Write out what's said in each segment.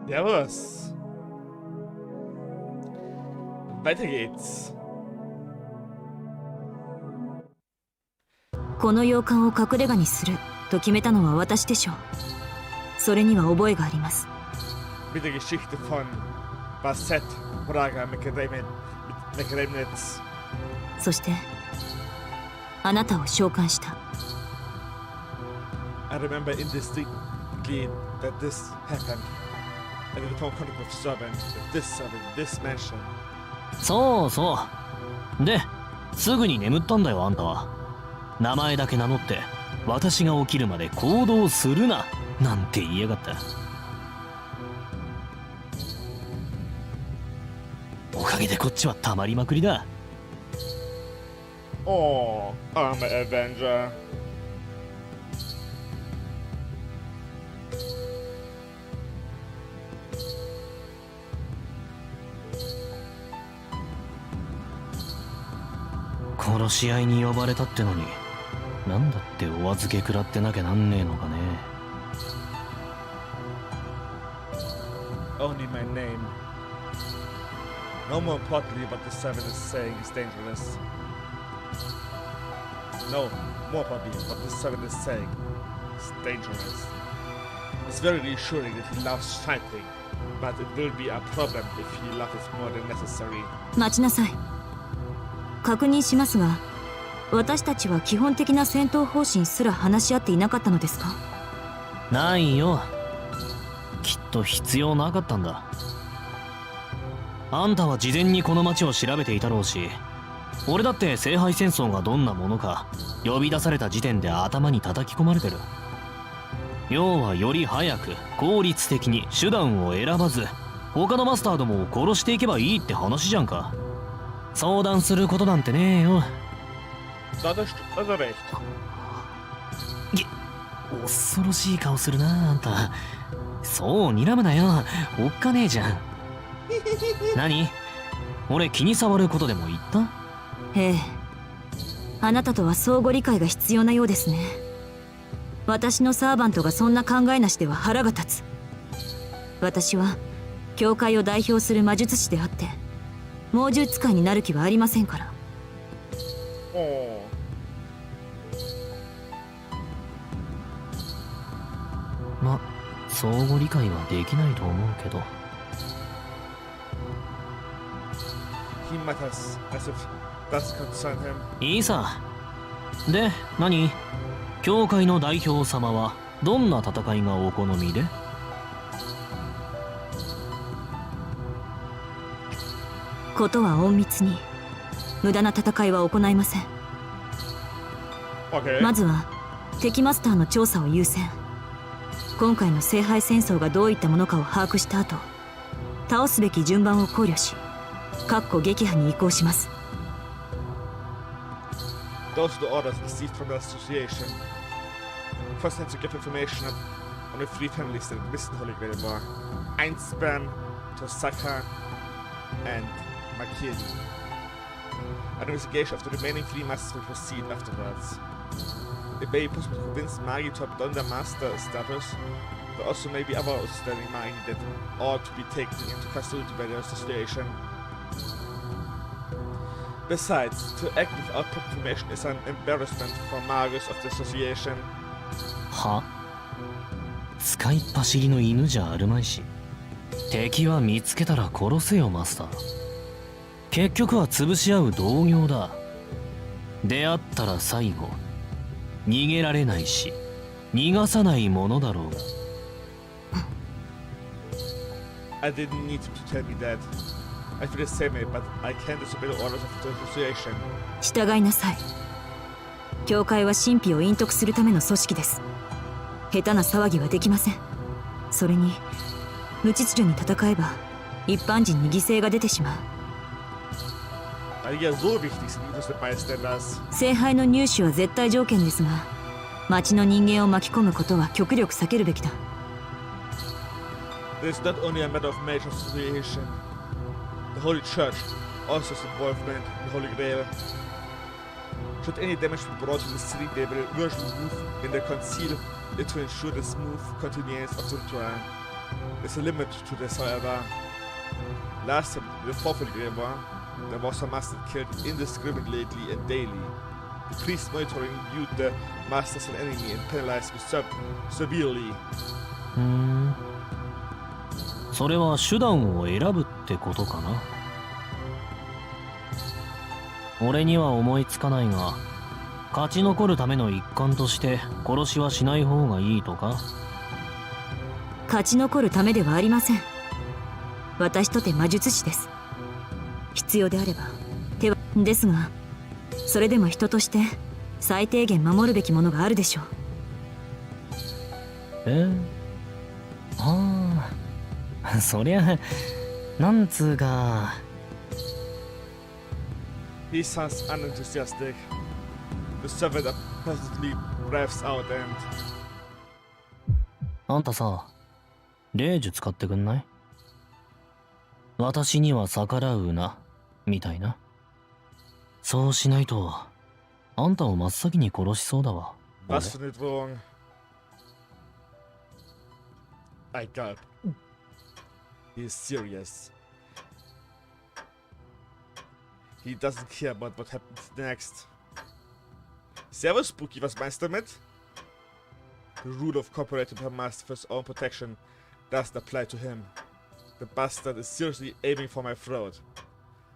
Servus. Weiter geht's. この洋館を隠れ家にすると決めたのは私でしょう。それには覚えがあります。 Mit der Geschichte von Bazett, Fraga, McRemitz. そしてあなたを召喚した。 I remember indistinctly that this happened. And in the phone contact with servant, this mansion. そうそう。で、すぐに眠ったんだよあんたは。名前だけ名乗って私が起きるまで行動するななんて言いやがった。おかげでこっちはたまりまくりだ。Oh, I'm an Avenger. 殺し合いに呼ばれたってのに、なんだってお預け食らってなきゃなんねえのかね。Only my name. No more importantly what the servant is saying is dangerous. No, more importantly what the servant is saying is dangerous. It's very reassuring that he loves fighting, but it will be a problem if he loves it more than necessary. 待ちなさい。確認しますが、私たちは基本的な戦闘方針すら話し合っていなかったのですか？ないよ。きっと必要なかったんだ。あんたは事前にこの町を調べていたろうし、俺だって聖杯戦争がどんなものか呼び出された時点で頭に叩き込まれてる。要はより早く効率的に手段を選ばず他のマスターどもを殺していけばいいって話じゃんか。相談することなんてねえよ。恐ろしい顔するなあんた。そう睨むなよ、おっかねえじゃん。何？俺気に障ることでも言った？ええ、あなたとは相互理解が必要なようですね。私のサーバントがそんな考えなしでは腹が立つ。私は教会を代表する魔術師であって猛獣使いになる気はありませんから。ま、相互理解はできないと思うけど。いいさ。で、何？教会の代表様はどんな戦いがお好みで？ことは隠密に、無駄な戦いは行いません。まずは敵マスターの調査を優先。今回の聖杯戦争がどういったものかを把握した後、倒すべき順番を考慮し撃破に移行します。 Those are the orders received from the association. First, had to give information on the three families that missed the Holy Grail war: Einspan, Tosaka, and Makiri. An investigation of the remaining three masters will proceed afterwards. It may be possible to convince Magi to abandon their master status. There also may be other outstanding Magi that ought to be taken into custody by the association. Besides, to act without proper information is an embarrassment for Magus of the association. は？使いっ走りの犬じゃあるまいし。敵は見つけたら殺せよマスター。結局は潰し合う同業だ。出会ったら最後逃げられないし逃がさないものだろうが。I didn't need to tell me that. I feel the same way, but I can't disobey the orders of the association. 従いなさい。教会は神秘を隠匿するための組織です。下手な騒ぎはできません。それに無秩序に戦えば一般人に犠牲が出てしまう。Ja, so wichtig sind die Bystanders. 聖杯の入手は絶対条件ですが、町の人間を巻き込むことは極力避けるべきだ。 This is not only a matter of major association. The Holy Church also has involvement in the Holy Grail. Should any damage be brought to the city, they will urgently move in the Concile to ensure the smooth continuance of the ritual. There's a limit to this, however. Last time, the fourth Holy Grail war, there was a master killed indiscriminately and daily. The priest monitoring viewed the master as an enemy and penalized me severely. それは手段を選ぶってことかな。俺には思いつかないが、勝ち残るための一環として殺しはしない方がいいとか。勝ち残るためではありません。私とて魔術師です。必要であれば手はですが、それでも人として最低限守るべきものがあるでしょう。ああ、そりゃなんつうか。He sounds unenthusiastic. The servant apparently breathes out and... あんたさ、霊術使ってくんない？私には逆らうな、みたいな。そうしないと、あんたを真っ先に殺しそうだわ。Was für eine Drohung? I gulp. He is serious. He doesn't care about what happens next. Servus, Spooky, was meinst du damit? The rule of cooperating with a master for his own protection doesn't apply to him. The bastard is seriously aiming for my throat.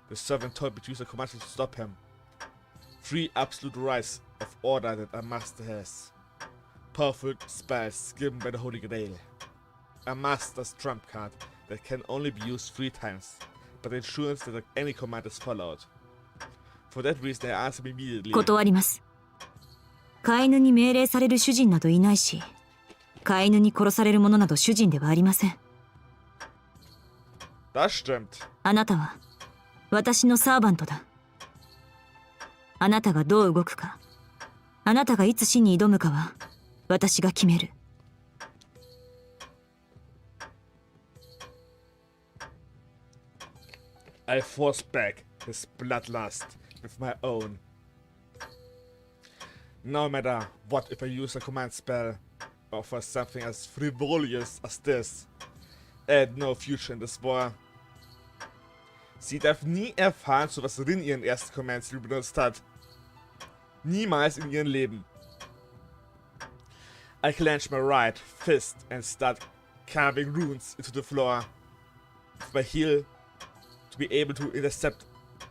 The servant told me to use a command to stop him. 3 absolute rights of order that a master has. Powerful spells given by the Holy Grail. A master's trump card that can only be used 3 times, but ensures that any command is followed. For that reason, I answer immediately. 断ります。飼い犬に命令される主人などいないし、飼い犬に殺される者など主人ではありません。Das stimmt. あなたは私のサーバントだ。あなたがどう動くか、あなたがいつ死に挑むかは私が決める。I force back his bloodlust with my own. No matter what, if I use a command spell or for something as frivolous as this, I had no future in this war. Sie darf nie erfahren, so was Rin ihren ersten Command Skill benutzt hat. Niemals in ihrem Leben. I clench my right fist and start carving runes into the floor. With my heel to be able to intercept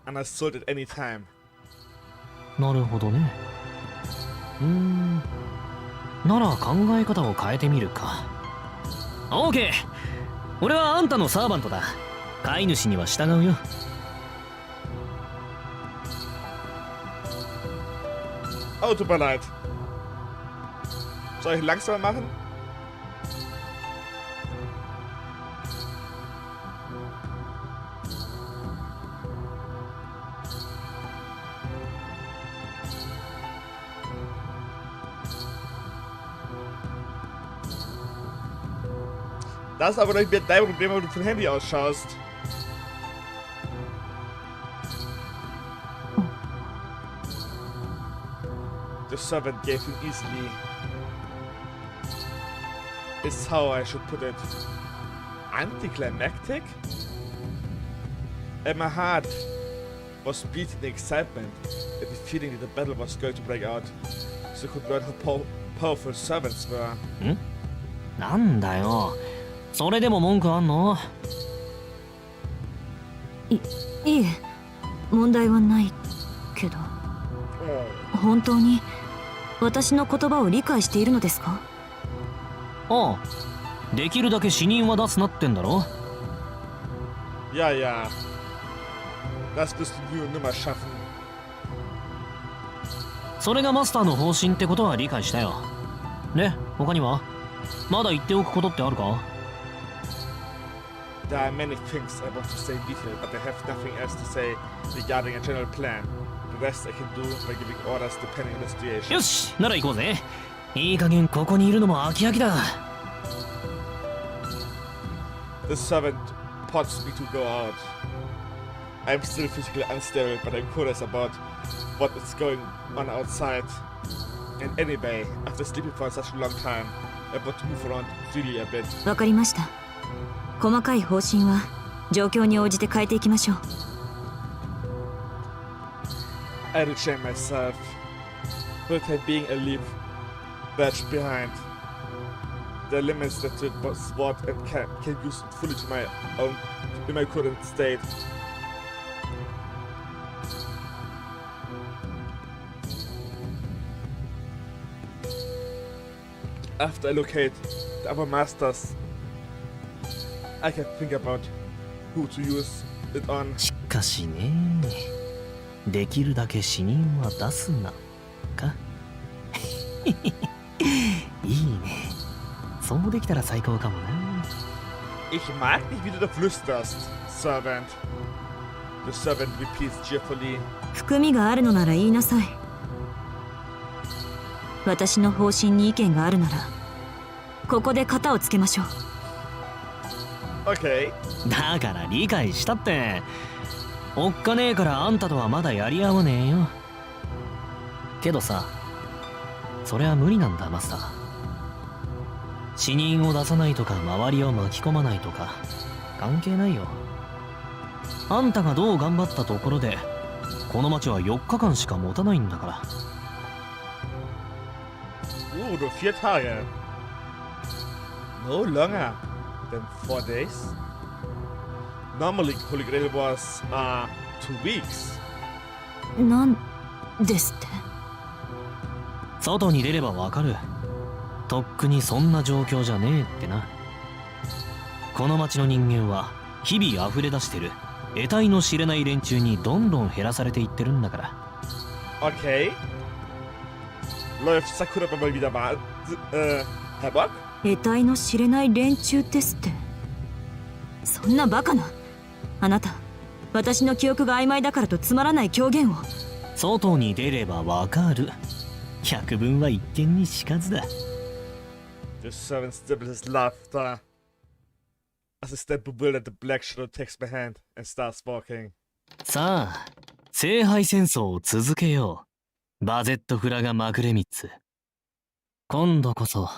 an assault at any time. なるほどね。なら考え方を変えてみるか。オーケー。俺はあんたのサーバントだ。飼い主には従うよ。Oh, tut mir leid. Soll ich langsamer machen? Das ist aber nicht mehr dein Problem, wenn du vom Handy ausschaust. The servant gave in easily. Is how I should put it. Anticlimactic? And my heart was beating in excitement at the feeling that the battle was going to break out, so I could learn how powerful servants were. なんだよ。それでも文句あんの？いえ、問題はないけど。本当に私の言葉を理解しているのですか？ああ、できるだけ死人は出すなってんだろ。Ja, ja. Das wirst du nimmer schaffen. それがマスターの方針ってことは理解したよ。で、他にはまだ言っておくことってあるか？ There are many things I want to say in detail, but I have nothing else to say regarding a general plan. The rest I can do by giving orders depending on the situation. よし、なら行こうぜ。いい加減ここにいるのも飽き飽きだ。 The servant prompts me to go out. I'm still physically unstable, but I'm curious about what is going on outside. And anyway, after sleeping for such a long time, I want to move around freely a bit. わかりました。細かい方針は状況に応じて変えていきましょう。I retrain myself. For the time being, I leave that behind. The limits that it was what and can use it fully to my own in my current state. After I locate the other masters, I can think about who to use it on. しかしね、できるだけ死人は出すなか。いいね。そうできたら最高かもな。Ich mag nicht, wie du da flüsterst, Servant. The servant repeats cheerfully. 含みがあるのなら言いなさい。私の方針に意見があるならここで型をつけましょう。 Okay. だから理解したって。おっかねえからあんたとはまだやり合わねえよ。けどさ、それは無理なんだマスター。死人を出さないとか周りを巻き込まないとか関係ないよ。あんたがどう頑張ったところでこの町は4日間しか持たないんだから。Nur 4 Tage. No longer than 4 days. Normally, Holy Grail was 2 weeks. なんですって。外に出ればわかる。とっくにそんな状況じゃねえってな。この町の人間は日々溢れ出してる得体の知れない連中にどんどん減らされていってるんだから。 Okay. Läuft Sakura mal wieder mal. Herr Bock? 得体の知れない連中ですって。そんなバカな。あなた、私の記憶が曖昧だからとつまらない狂言を。外に出ればわかる。百聞は一見にしかずだ。 The servant stifles his laughter as a step bewildered the black shadow takes my hand and starts walking. さあ、聖杯戦争を続けよう。バゼット・フラガ・マクレミッツ。今度こそ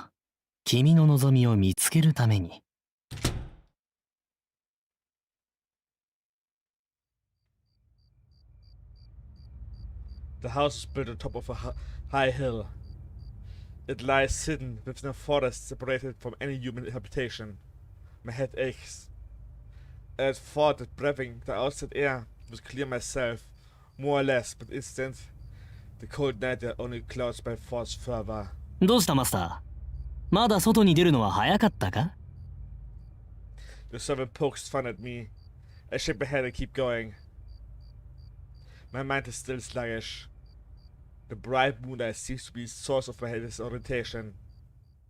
君の望みを見つけるために。The house is built on top of a high hill. It lies hidden within a forest separated from any human habitation. My head aches. I had thought that breathing the outside air would clear myself, more or less, but instant, the cold night air only clouds my thoughts further. どうしたマスター？まだ外に出るのは早かったか？ The servant pokes fun at me. I shake my head and keep going. My mind is still sluggish. The bright moonlight seems to be the source of my disorientation.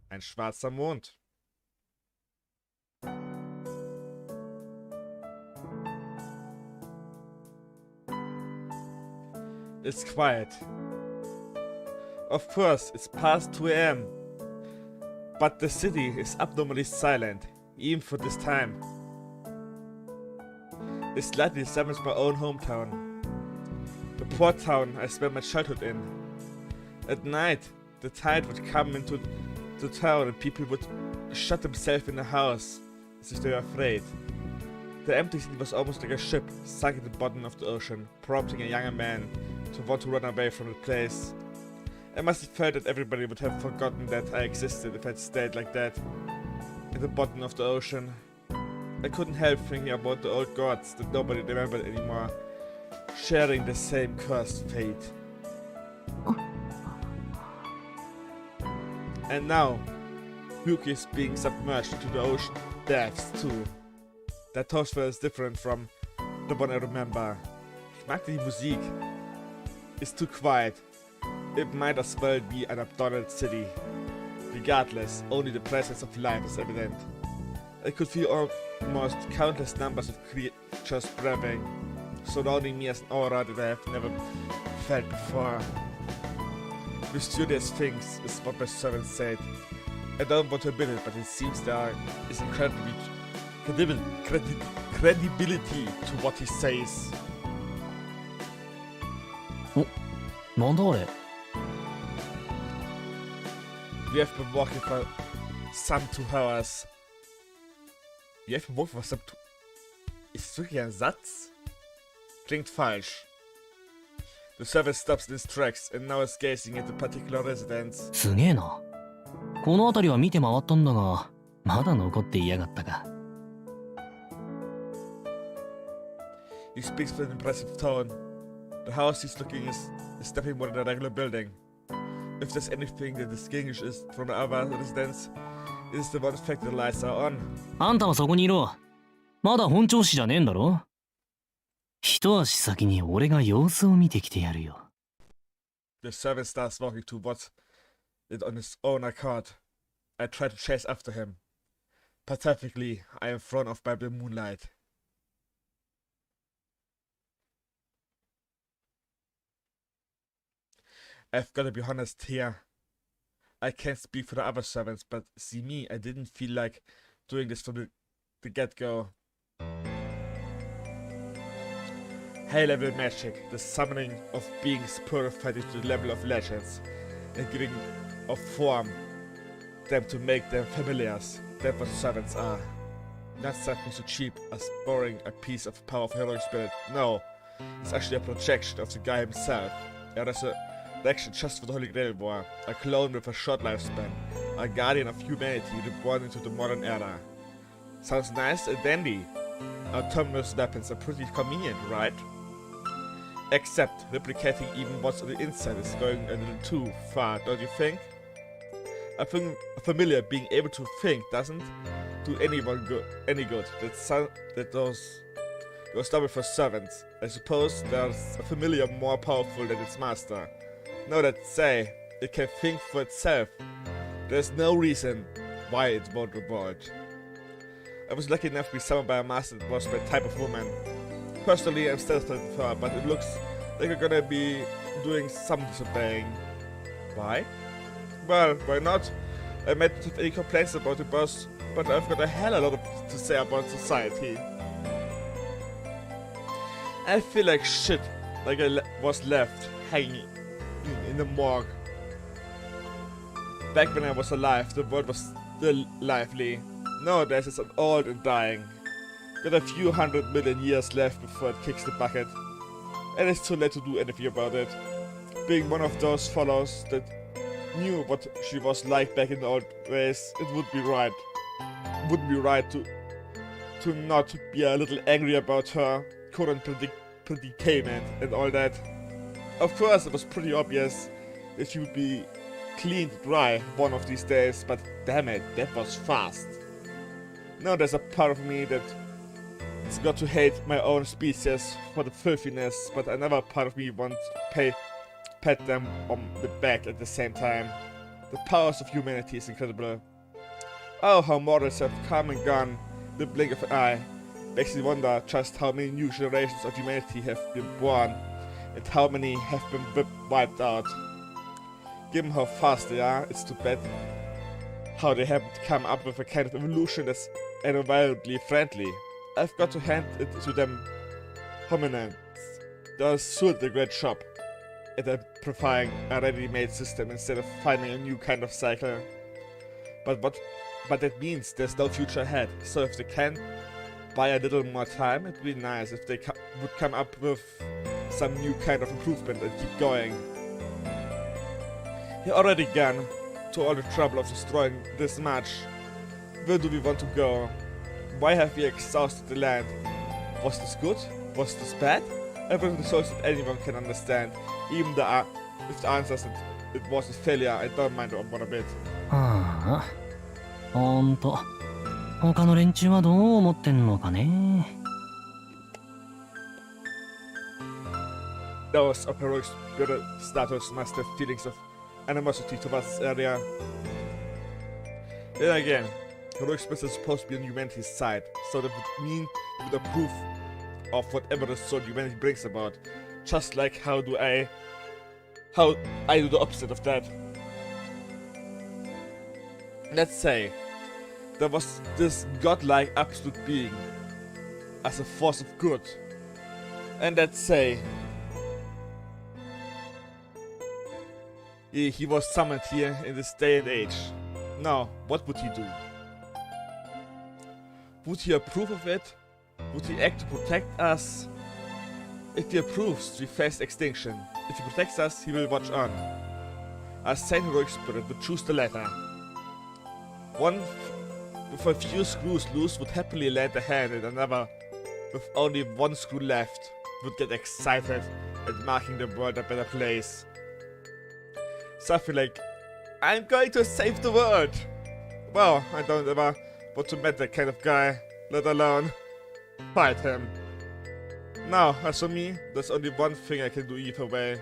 Ein schwarzer Mond. It's quiet. Of course, it's past 2 a.m. But the city is abnormally silent, even for this time. It slightly resembles my own hometown. The poor town I spent my childhood in. At night, the tide would come into the town and people would shut themselves in the house as if they were afraid. The empty city was almost like a ship sunk at the bottom of the ocean, prompting a younger man to want to run away from the place. I must have felt that everybody would have forgotten that I existed if I'd stayed like that, at the bottom of the ocean. I couldn't help thinking about the old gods that nobody remembered anymore, sharing the same cursed fate. And now, Yuki is being submerged into the ocean depths too. That atmosphere is different from the one I remember. Ich mag die Musik. It's too quiet. It might as well be an abandoned city. Regardless, only the presence of life is evident. I could feel almost countless numbers of creatures breathing, surrounding me as an aura that I have never felt before. mysterious things is what my servant said. I don't want to admit it, but it seems there is incredibly credibility to what he says. なんだあれ We have been walking for some 2 hours. Wir have been walking for some 2... Ist das wirklich ein Satz? Klingt falsch. The servant stops in his tracks and now is gazing at the particular residence. すげえな。この辺りは見て回ったんだが、まだ残っていやがったか。He speaks with an impressive tone. The house he's looking is definitely more than a regular building. If there's anything that distinguishes it from the other residence, it is the one fact the lights are on. あんたはそこにいろ。まだ本調子じゃねえんだろ。一足先に俺が様子を見てきてやるよ。The servant starts walking towards it on his own accord. I try to chase after him. Pathetically, I am thrown off by the moonlight. I've got to be honest here. I can't speak for the other servants, but see me, I didn't feel like doing this from the get-go. High-level magic, the summoning of beings purified into the level of legends, and giving of form them to make them familiars. That's what servants are. Not something so cheap as borrowing a piece of power of heroic spirit. No, it's actually a projection of the guy himself. A resurrection just for the Holy Grail war. A clone with a short lifespan. A guardian of humanity reborn into the modern era. Sounds nice and dandy. Autonomous weapons are pretty convenient, right? Except replicating even what's on the inside is going a little too far, don't you think? A familiar being able to think doesn't do anyone any good. That goes double for servants. I suppose there's a familiar more powerful than its master. Now that say, it can think for itself. There's no reason why it won't revolt. I was lucky enough to be summoned by a master that was my type of woman. Personally, I'm still studying with her, but it looks like we're gonna be doing some disobeying. Why? Well, why not? I might not have any complaints about the boss, but I've got a hell of a lot to say about society. I feel like shit, like I was left hanging in the morgue. Back when I was alive, the world was still lively. Nowadays it's old and dying. Got a few 100 million years left before it kicks the bucket. And it's too late to do anything about it. Being one of those fellows that knew what she was like back in the old days, it would be right. Wouldn't be right to not be a little angry about her current predicament and all that. Of course, it was pretty obvious that she would be cleaned dry one of these days, but damn it, that was fast. Now there's a part of me that it's got to hate my own species for the filthiness, but another part of me wants to pat them on the back at the same time. The powers of humanity is incredible. Oh, how mortals have come and gone in the blink of an eye. Makes me wonder just how many new generations of humanity have been born and how many have been wiped out. Given how fast they are, it's too bad how they haven't come up with a kind of evolution that's environmentally friendly. I've got to hand it to them hominins. They're sure a great job at amplifying a ready-made system instead of finding a new kind of cycle. But that means there's no future ahead, so if they can buy a little more time, it'd be nice if they would come up with some new kind of improvement and keep going. You're already gone to all the trouble of destroying this much. Where do we want to go? Why have we exhausted the land? Was this good? Was this bad? Every result that anyone can understand, even if the answer is that it was a failure, I don't mind one a bit. はあ、ほんと。他の連中はどう思ってんのかね。Those of heroic spirit status must have feelings of animosity towards this area. Then again, heroic spirit is supposed to be on humanity's side, so that would mean you would approve of whatever result humanity brings about. Just like how do I how I do the opposite of that. Let's say there was this godlike absolute being as a force of good. And let's say he was summoned here in this day and age. Now, what would he do? Would he approve of it? Would he act to protect us? If he approves, we face extinction. If he protects us, he will watch on. A sane heroic spirit would choose the latter. One with a few screws loose would happily lend a hand, and another with only one screw left would get excited at making the world a better place. Something like, I'm going to save the world! Well, I don't ever want to meet that kind of guy, let alone fight him. Now, as for me, there's only one thing I can do either way.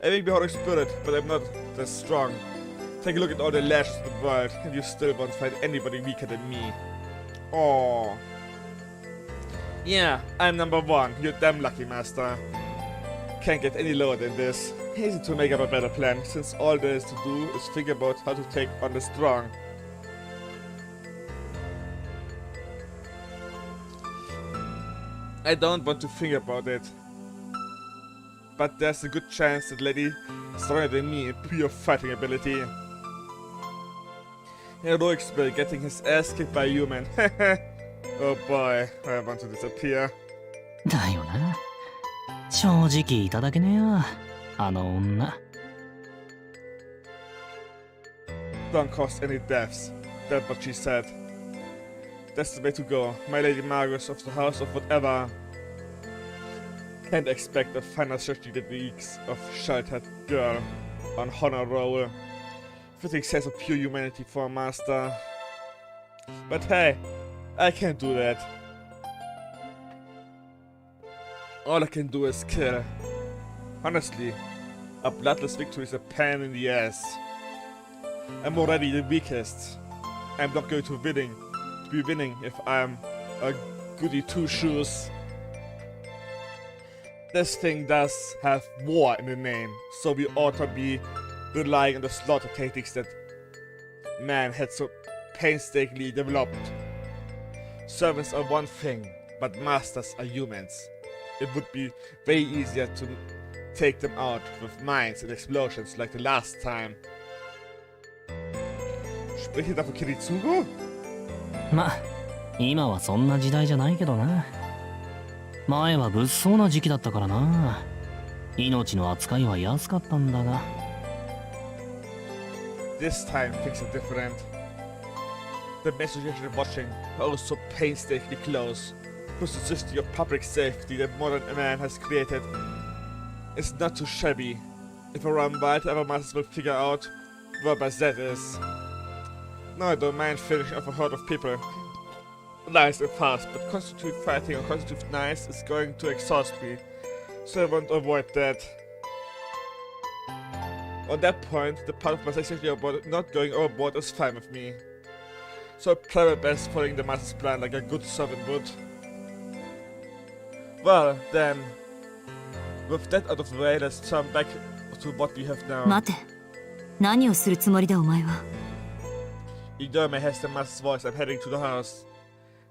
I may be heroic spirit, but I'm not that strong. Take a look at all the legends of the world, and you still won't find anybody weaker than me. Aww. Yeah, I'm number one. You're damn lucky, master. Can't get any lower than this. Easy to make up a better plan, since all there is to do is think about how to take on the strong. I don't want to think about it. But there's a good chance that lady is stronger than me in pure fighting ability. Heroic spirit getting his ass kicked by a human. Oh boy, I want to disappear. だよな。正直いただけねえわ。あの女。Don't cause any deaths. That's what she said. That's the way to go. My Lady Magus of the House of whatever. Can't expect a final 30 weeks of sheltered girl on honor roll. Fitting sense of pure humanity for a master. But hey, I can't do that. All I can do is kill. Honestly, a bloodless victory is a pain in the ass. I'm already the weakest. I'm not going to be winning if I'm a goody two-shoes. This thing does have war in the name, so we ought to be relying on the slaughter tactics that man had so painstakingly developed. Servants are one thing, but masters are humans. It would be way easier to take them out with mines and explosions like the last time. Spricht ihr da von Kiritsugo? ま、今はそんな時代じゃないけどな。前は物騒な時期だったからな。命の扱いは安かったんだが。This time things are different. The message you're watching are also painstakingly close. Plus the system of public safety that modern man has created is not too shabby. If I run wild, other masters will figure out where Bazett is. No, I don't mind finishing off a horde of people. Nice and fast, but constitute fighting or constitute nice is going to exhaust me, so I want to avoid that. On that point, the part of my sexuality about not going overboard is fine with me. So I try my best following the master's plan like a good servant would. Well, then, with that out of the way, let's turn back to what we have now. 待て。何をするつもりだお前は。Ignore my hesitant master's voice, I'm heading to the house.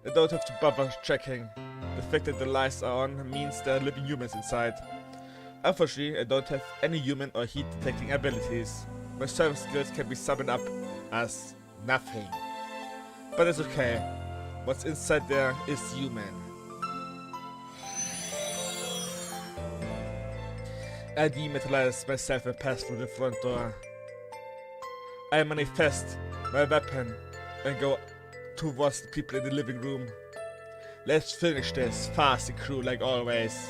I don't have to bother checking. The fact that the lights are on means there are living humans inside. Unfortunately, I don't have any human or heat detecting abilities. My servant skills can be summoned up as nothing. But it's okay. What's inside there is human. I dematerialize myself and pass through the front door. I manifest my weapon and go towards the people in the living room. Let's finish this fast and cruel like always.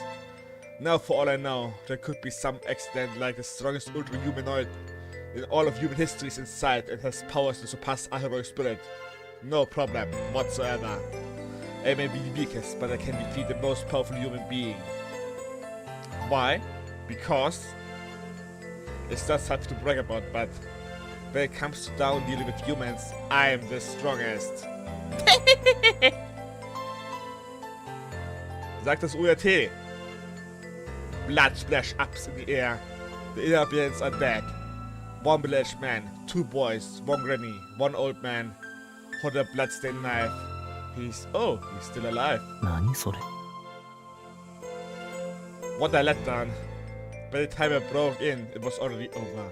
Now for all I know, there could be some accident like the strongest ultra-humanoid in all of human histories inside and has powers to surpass a heroic spirit. No problem whatsoever. I may be the weakest, but I can defeat the most powerful human being. Why? Because it's not something to brag about, but when it comes to down dealing with humans, I am the strongest. Sagt das URT. Blood splash ups in the air. The Europeans are dead. One middle-aged man, 2 boys, 1 granny, 1 old man, hold a bloodstained knife. He's still alive. 何それ What a letdown. By the time I broke in, it was already over.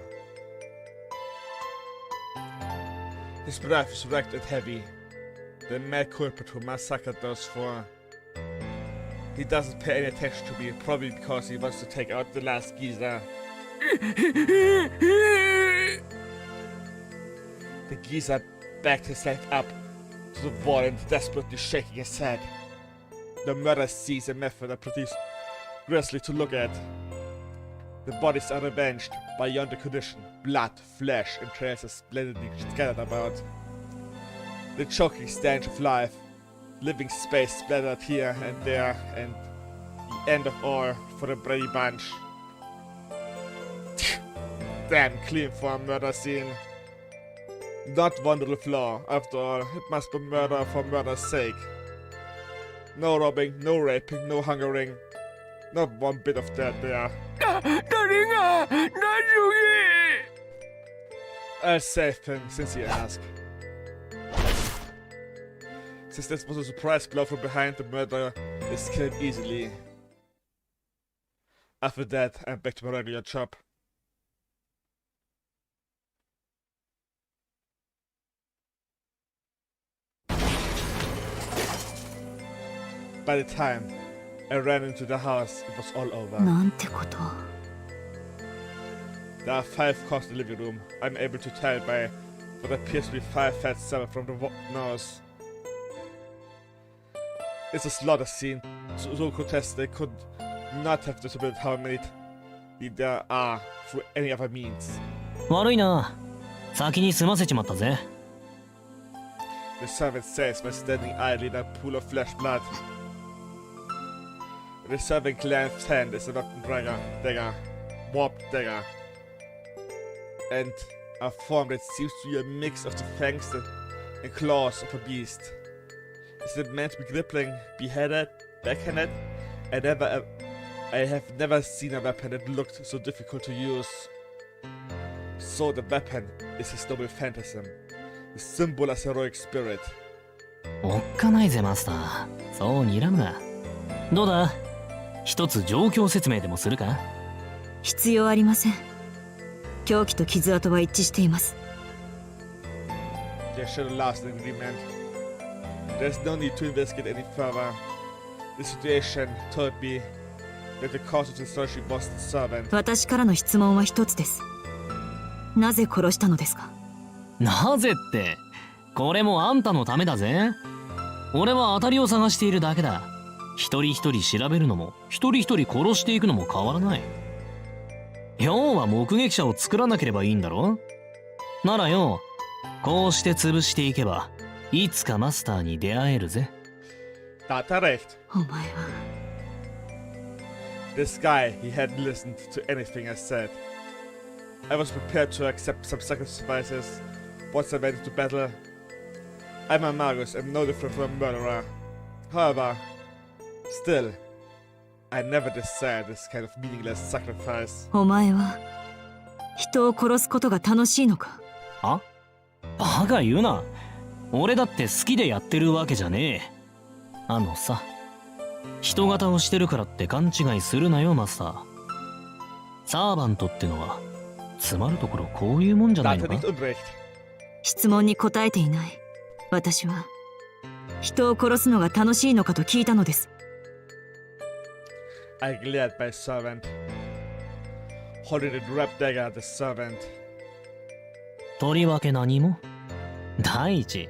His breath was wrecked and heavy. The mad culprit who massacred those 4. He doesn't pay any attention to me, probably because he wants to take out the last geezer. The geezer backed himself up to the wall and desperately shaking his head. The murder sees a method that produced grisly to look at. The bodies are avenged beyond the condition. Blood, flesh, and trails are splendidly scattered about. The choking stench of life. Living space splattered here and there, and the end of all for the Brady bunch. Damn clean for a murder scene. Not one little flaw, after all, it must be murder for murder's sake. No robbing, no raping, no hungering. Not one bit of that there. I'll save him, since you ask. Since this was a surprise blow from behind, the murderer is killed easily. After that, I'm back to my regular job. By the time I ran into the house, it was all over. なんてこと。 There are 5 cots in the living room. I'm able to tell by what appears to be 5 fat seven from the nose. It's a slaughter scene, so grotesque they could not have determined how many there are through any other means. 悪いな。先に済ませちまったぜ。 The servant says by standing idly in a pool of flesh blood. The servant left hand is a rotten dagger, warped dagger, and a form that seems to be a mix of the fangs and claws of a beast. Is it meant to be crippling, beheaded, backhanded? I have never seen a weapon that looked so difficult to use. So the weapon is his noble phantasm, the symbol of heroic spirit. おっかないぜマスター。そう睨むな。どうだ、一つ状況説明でもするか。必要ありません。凶器と傷跡は一致しています。 There should have lasted an agreement. There's no need to investigate any further. The situation told me that the cause of the destruction was the servant. 私からの質問は一つです。なぜ殺したのですか。なぜって、これもあんたのためだぜ。俺は当たりを探しているだけだ。一人一人調べるのも、一人一人殺していくのも変わらない。要は目撃者を作らなければいいんだろ。ならよ、こうして潰していけば、いつかマスターに出会えるぜ。Da hat er recht. お前は。 This guy, he hadn't listened to anything I said. I was prepared to accept some sacrifices once I went into battle. I'm a magus and no different from a murderer. However, still, I never desired this kind of meaningless sacrifice. お前は人を殺すことが楽しいのか。あ？バカ言うな。俺だって好きでやってるわけじゃねえ。あのさ、人型をしてるからって勘違いするなよマスター。サーバントってのはつまるところこういうもんじゃないのか。質問に答えていない。私は人を殺すのが楽しいのかと聞いたのです。 I glared by servant, holding the wrapped dagger at the servant. とりわけ何も。第一、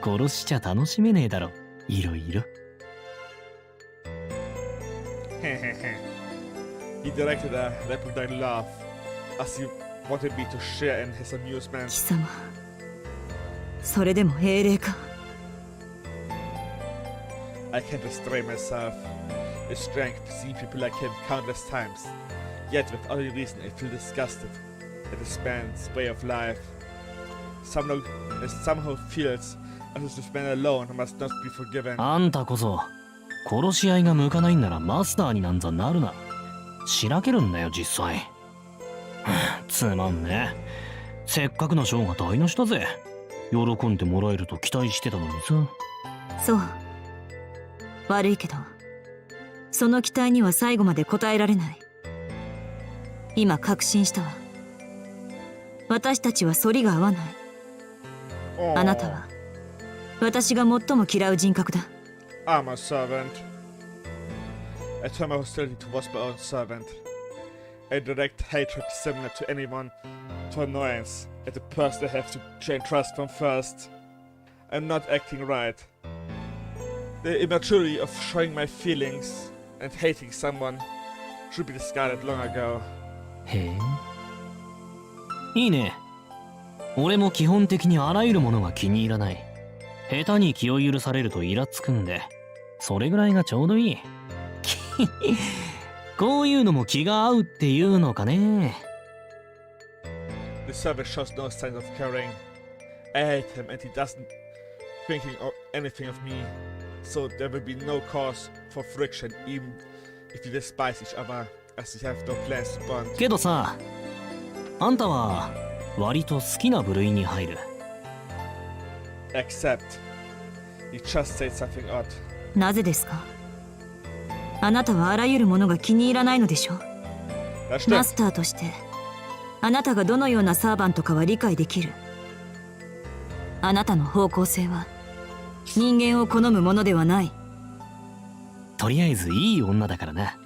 殺しちゃ楽しめねえだろ。いろいろ。He directed a repugnant laugh as he wanted me to share in his amusement. 貴様、それでも英霊か。 I can't restrain myself. It's strange to see people like him countless times. Yet without any reason I feel disgusted at this man's way of life. It somehow feels as if this man alone must not be forgiven. あんたこそ殺し合いが向かないんならマスターになんざなるな。しらけるんだよ実際。つまんね。せっかくのショーが台無しだぜ。喜んでもらえると期待してたのにさ。そう。悪いけど、その期待には最後まで応えられない。今確信したわ。私たちは反りが合わない。あなたは私が最も嫌う人格だ。I'm a servant. I turn my hostility towards my own servant. A direct hatred similar to anyone, to annoyance at the person I have to gain trust from first. I'm not acting right. The immaturity of showing my feelings and hating someone should be discarded long ago. へえ。いいね。俺も基本的にあらゆるものが気に入らない。下手に気を許されるとイラつくんで、それぐらいがちょうどいい。こういうのも気が合うっていうのかね。The servant shows no signs of caring. I hate him and he doesn't think anything of me. So there will be no cause for friction even if you despise each other as you have no plans to bond. けどさ、あんたは割と好きな部類に入る。Except, you just said something odd. なぜですか？あなたはあらゆるものが気に入らないのでしょ？マスターとしてあなたがどのようなサーバントかは理解できる。あなたの方向性は人間を好むものではない。とりあえずいい女だからな。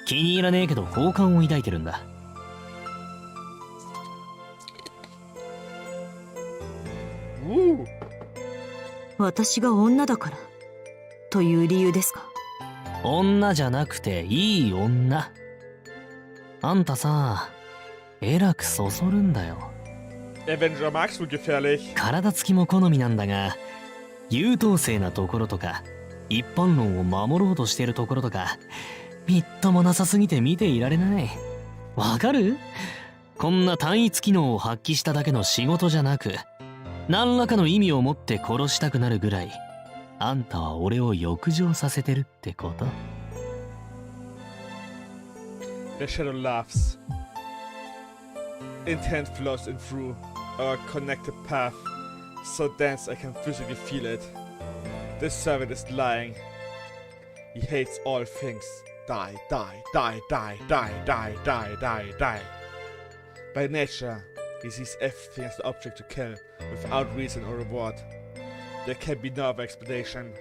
気に入らねえけど好感を抱いてるんだ。私が女だからという理由ですか？女じゃなくていい女。あんたさ、えらくそそるんだよ。Avenger magst du gefährlich. 体つきも好みなんだが、優等生なところとか一般論を守ろうとしてるところとかみっともなさすぎて見ていられない。わかる？こんな単一機能を発揮しただけの仕事じゃなく、何らかの意味を持って殺したくなるぐらい、あんたは俺を欲情させてるってこと。 The shadow laughs. Intent flows in through our connected path, so dense I can physically feel it. This servant is lying. He hates all things. Die, die, die, die, die, die, die, die, die. By nature, he sees everything as the object to kill, without reason or reward. There can be no other explanation.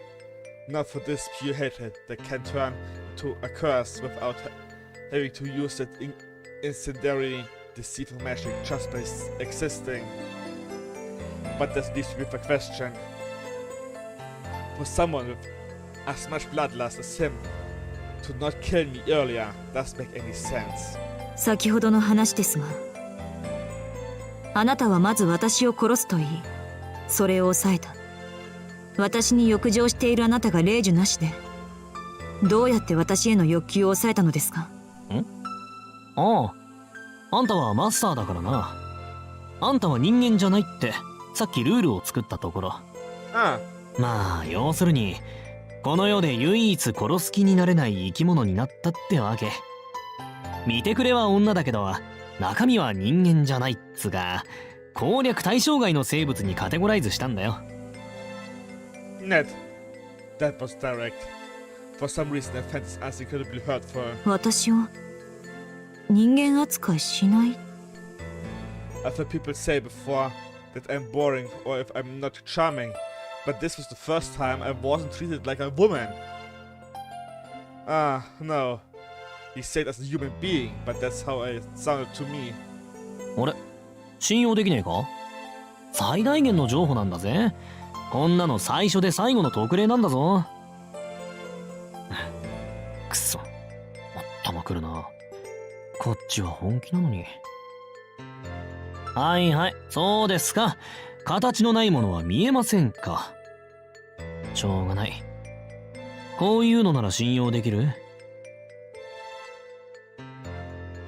Not for this pure hatred that can turn into a curse without having to use that incendiary, deceitful magic just by existing. But this leaves me with a question. For someone with as much bloodlust as him to not kill me earlier doesn't make any sense. 先ほどの話ですが、あなたはまず私を殺すと言い、それを抑えた。私に欲情しているあなたが令状なしで、どうやって私への欲求を抑えたのですか？ああ、あんたはマスターだからな。あんたは人間じゃないってさっきルールを作ったところ。ああ。まあ要するにこの世で唯一殺す気になれない生き物になったってわけ。見てくれは女だけど中身は人間じゃないっつが、攻略対象外の生物にカテゴライズしたんだよ。Ned, that was direct. For some reason I found this answer incredibly hurtful. 私を人間扱いしない。 I've heard people say before that I'm boring or if I'm not charming, but this was the first time I wasn't treated like a woman. Ah, no. He said as a human being, but that's how it sounded to me. あれ、信用できねえか？最大限の情報なんだぜ。こんなの最初で最後の特例なんだぞ。くそ、頭くるな。こっちは本気なのに。はいはい、そうですか。形のないものは見えませんか。しょうがない。こういうのなら信用できる？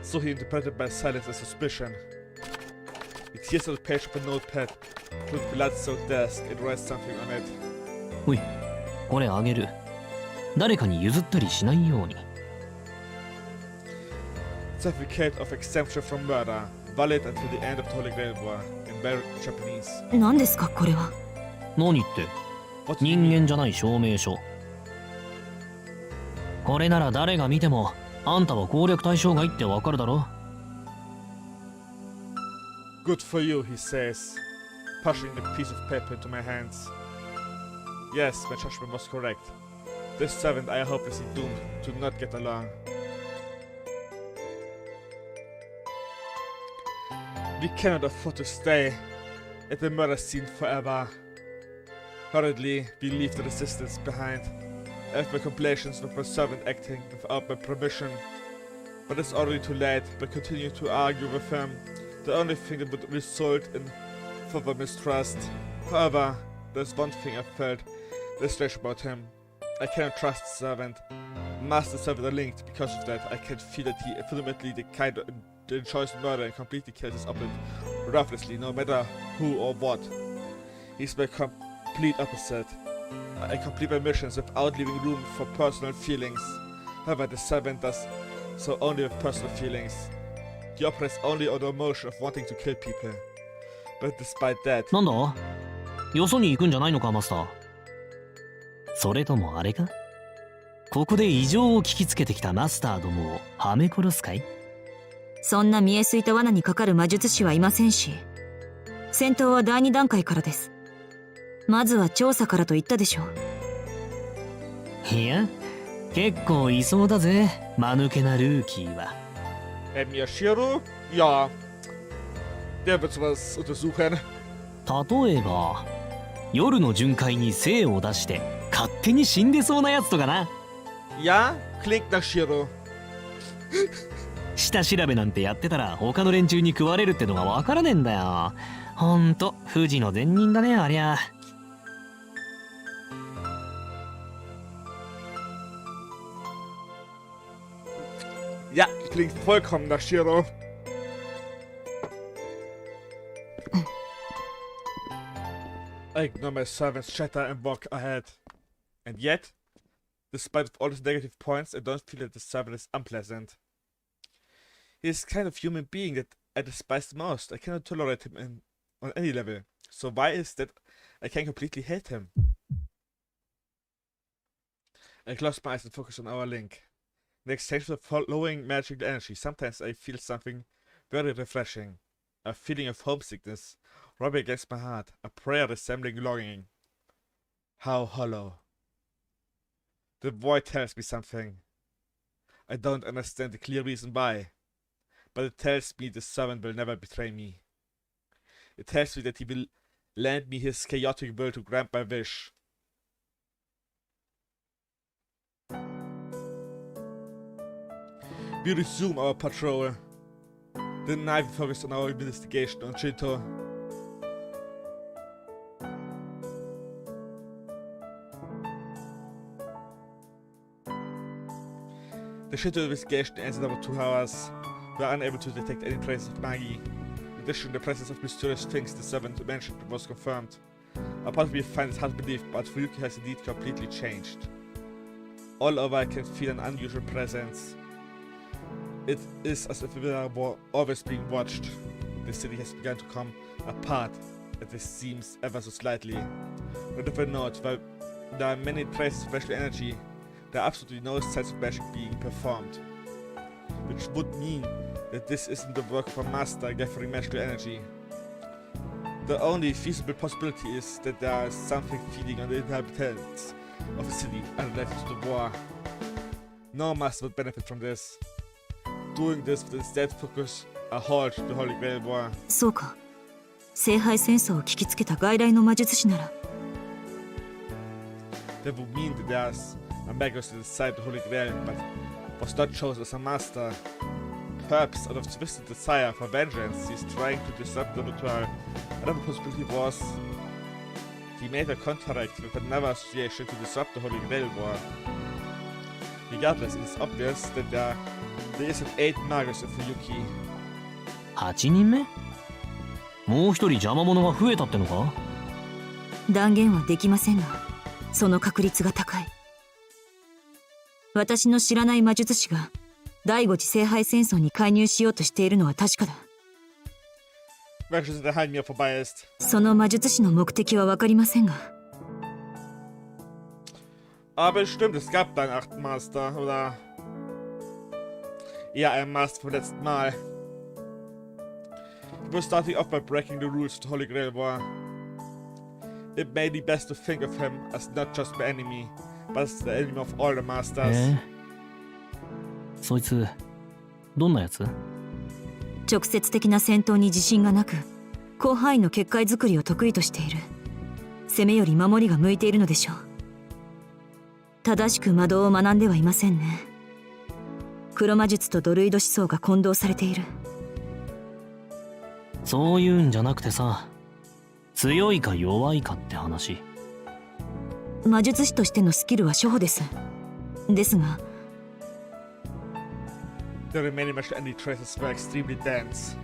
So he interpreted my silence as suspicion. He tears on the page of a notepad, put blood-soaked desk, and writes something on it. おい、これあげる。誰かに譲ったりしないように。certificate of exemption from murder, valid until the end of the Holy Grail War, in very Japanese. 何ですかこれは。何って What do you 人 mean? 間じゃない証明書。これなら誰が見てもあんたは攻略対象外ってわかるだろ。 Good for you, he says, pushing the piece of paper into my hands. Yes, my judgment was correct. This servant I are hopelessly doomed to not get along. We cannot afford to stay at the murder scene forever. Hurriedly, we leave the resistance behind. I have my complaints of my servant acting without my permission. But it's already too late. By continuing to argue with him, the only thing that would result in further mistrust. However, there's one thing I felt strange about him. I cannot trust the servant. Master and servant are linked. Because of that, I can feel that he ultimately the kind of enjoys murder and completely kills his opponent ruthlessly, no matter who or what. He's my complete opposite. I complete my missions without leaving room for personal feelings. However, the servant does so only with personal feelings. He operates only on the emotion of wanting to kill people. But despite that, なんだよそに行くんじゃないのかマスター。それともあれかここで異常を聞きつけてきたマスターどもをはめ殺すかい。そんな見えすいた罠にかかる魔術師はいませんし、戦闘は第2段階からです。まずは調査からと言ったでしょう。いや結構いそうだぜ間抜けなルーキーは。Miyashiro? Ja. Der wird sowas untersuchen. 例えば夜の巡回に精を出して勝手に死んでそうなやつとかな。 Ja, klingt nach Shiro. 下調べなんてやってたら他の連中に食われるってのがわからねえんだよ。ほんと富士の善人だねありゃ。Ja, klingt vollkommen nach Shiro. I ignore my servant's chatter and walk ahead. And yet, despite all his negative points, I don't feel that the servant is unpleasant. He is the kind of human being that I despise the most. I cannot tolerate him on any level. So why is that I can completely hate him? I close my eyes and focus on our link. In exchange for flowing magical energy, sometimes I feel something very refreshing. A feeling of homesickness rubbing against my heart, a prayer resembling longing. How hollow. The void tells me something. I don't understand the clear reason why, but it tells me the servant will never betray me. It tells me that he will lend me his chaotic will to grant my wish. We resume our patrol. The night we focus on our investigation on Shinto. The Shinto investigation ends in over 2 hours. We are unable to detect any traces of Magi. In addition, the presence of mysterious things the servant mentioned was confirmed. A part of me finds it hard to believe, but Fuyuki has indeed completely changed. All over I can feel an unusual presence. It is as if we were always being watched. The city has begun to come apart, and this seems ever so slightly. But if I note, while there are many traces of magical energy, there are absolutely no signs of magic being performed. Which would mean that this isn't the work of a master gathering magical energy. The only feasible possibility is that there is something feeding on the inhabitants of the city unrelated to the war. No master would benefit from this. Doing this would instead focus a halt to the Holy Grail War. そうか。聖杯戦争を聞きつけた外来の魔術師なら。That would mean that there's a magus inside the Holy Grail, but was not chosen as a master. Perhaps out of twisted desire for vengeance, he's trying to disrupt the ritual. Another possibility was he made a contract with another association to disrupt the Holy Grail War. Regardless, it's obvious that there isn't 8 magus in Fuyuki. 8人目もう一人邪魔者が増えたってのか。断言はできませんが、その確率が高い。私の知らない魔術師が第五次聖杯戦争に介入しようとしているのは確かだ。 Welches daheim mir vorbei ist. その魔術師の目的は分かりませんが。 Aber es stimmt, es gab da einen 8. Master, oder? Ja, ein Master vom letzten Mal. He was starting off by breaking the rules of the Holy Grail War. It may be best to think of him as not just my enemy, but as the enemy of all the masters. そいつどんなやつ？直接的な戦闘に自信がなく、広範囲の結界作りを得意としている。攻めより守りが向いているのでしょう。正しく魔導を学んではいませんね。黒魔術とドルイド思想が混同されている。そういうんじゃなくてさ、強いか弱いかって話。魔術師としてのスキルは初歩です。ですが The remaining magic entry traces were extremely dense.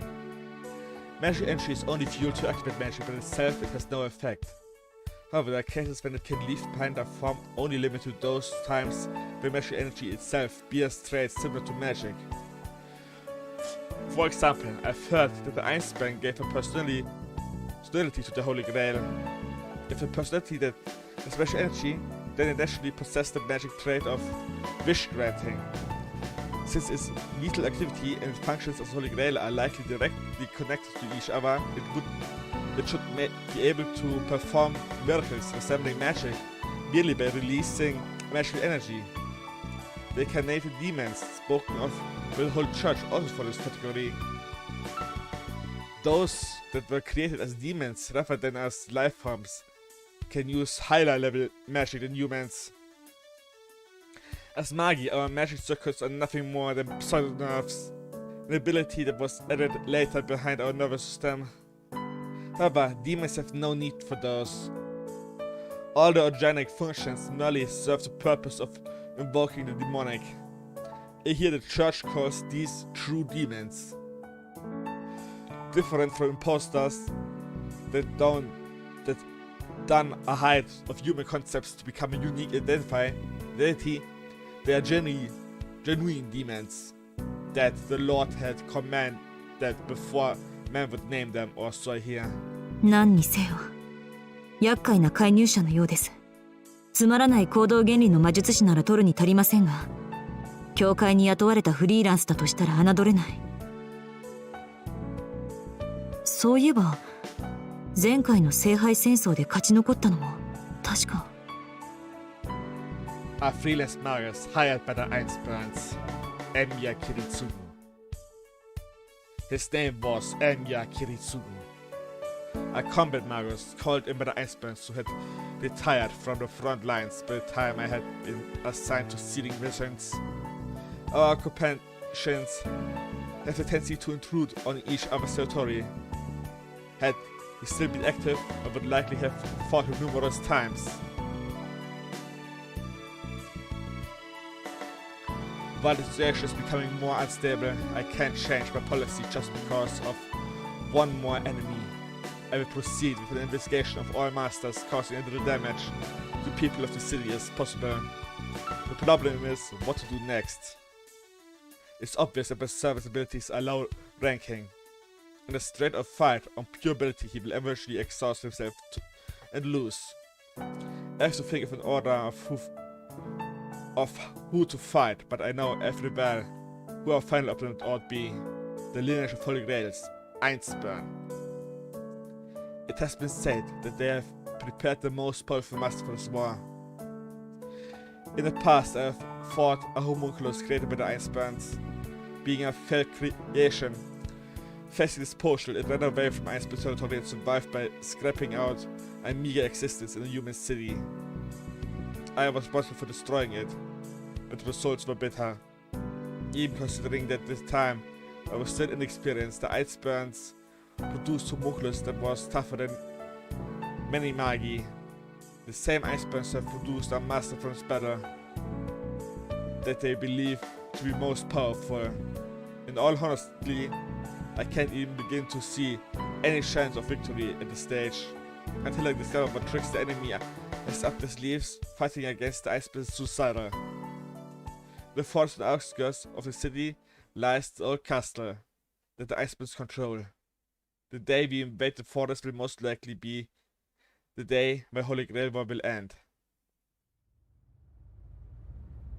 Magic entry is only fuel to activate magic, but itself it has no effect. However, there are cases when it can leave behind a form only limited to those times when magic energy itself bears traits similar to magic. For example, I've heard that the Einspan gave a personality to the Holy Grail. If a personality that has magic energy, then it naturally possessed the magic trait of wish granting. Since its vital activity and functions as Holy Grail are likely directly connected to each other, it should be able to perform miracles resembling magic merely by releasing magical energy. The incarnated demons spoken of by the whole church also fall this category. Those that were created as demons rather than as life forms can use higher level magic than humans. As Magi, our magic circuits are nothing more than pseudo-nerves, an ability that was added later behind our nervous system. However, demons have no need for those. All the organic functions merely serve the purpose of invoking the demonic. Here the church calls these true demons. Different from imposters that done a hide of human concepts to become a unique identity, they are genuine demons that the Lord had commanded before man would name them or so here. 何にせよ、厄介な介入者のようです。つまらない行動原理の魔術師なら取るに足りませんが、教会に雇われたフリーランスだとしたら侮れない。そういえば、前回の聖杯戦争で勝ち残ったのも確か。A freelance magus hired by the Einsburns, Enya Kiritsugu. His name was Enya Kiritsugu, a combat magus called in by the Einsburns who had retired from the front lines by the time I had been assigned to sealing missions. Our occupations have a tendency to intrude on each other's territory. Had he still been active, I would likely have fought him numerous times. While the situation is becoming more unstable, I can't change my policy just because of one more enemy. I will proceed with an investigation of all masters causing as little damage to people of the city as possible. The problem is what to do next. It's obvious that my service abilities are low ranking. In a straight up fight on pure ability, he will eventually exhaust himself and lose. I have to think of an order of who to fight, but I know every well who our final opponent ought be. The lineage of Holy Grails, Einsburn. It has been said that they have prepared the most powerful master for this war. In the past, I have fought a homunculus created by the Einsburns. Being a failed creation, facing this portal, it ran away from Einsburn territory and survived by scrapping out a meager existence in a human city. I was responsible for destroying it, but the results were bitter. Even considering that this time I was still inexperienced, the Einsburns produced homunculus that was tougher than many Magi. The same Einsburns have produced a master from this battle that they believe to be most powerful. In all honesty, I can't even begin to see any chance of victory at this stage, until I discover what tricks the enemy has up their sleeves, fighting against the Einsburns suicidal. The forest on the outskirts of the city lies the old castle that the Icebergs control. The day we invade the forest will most likely be the day my Holy Grail war will end.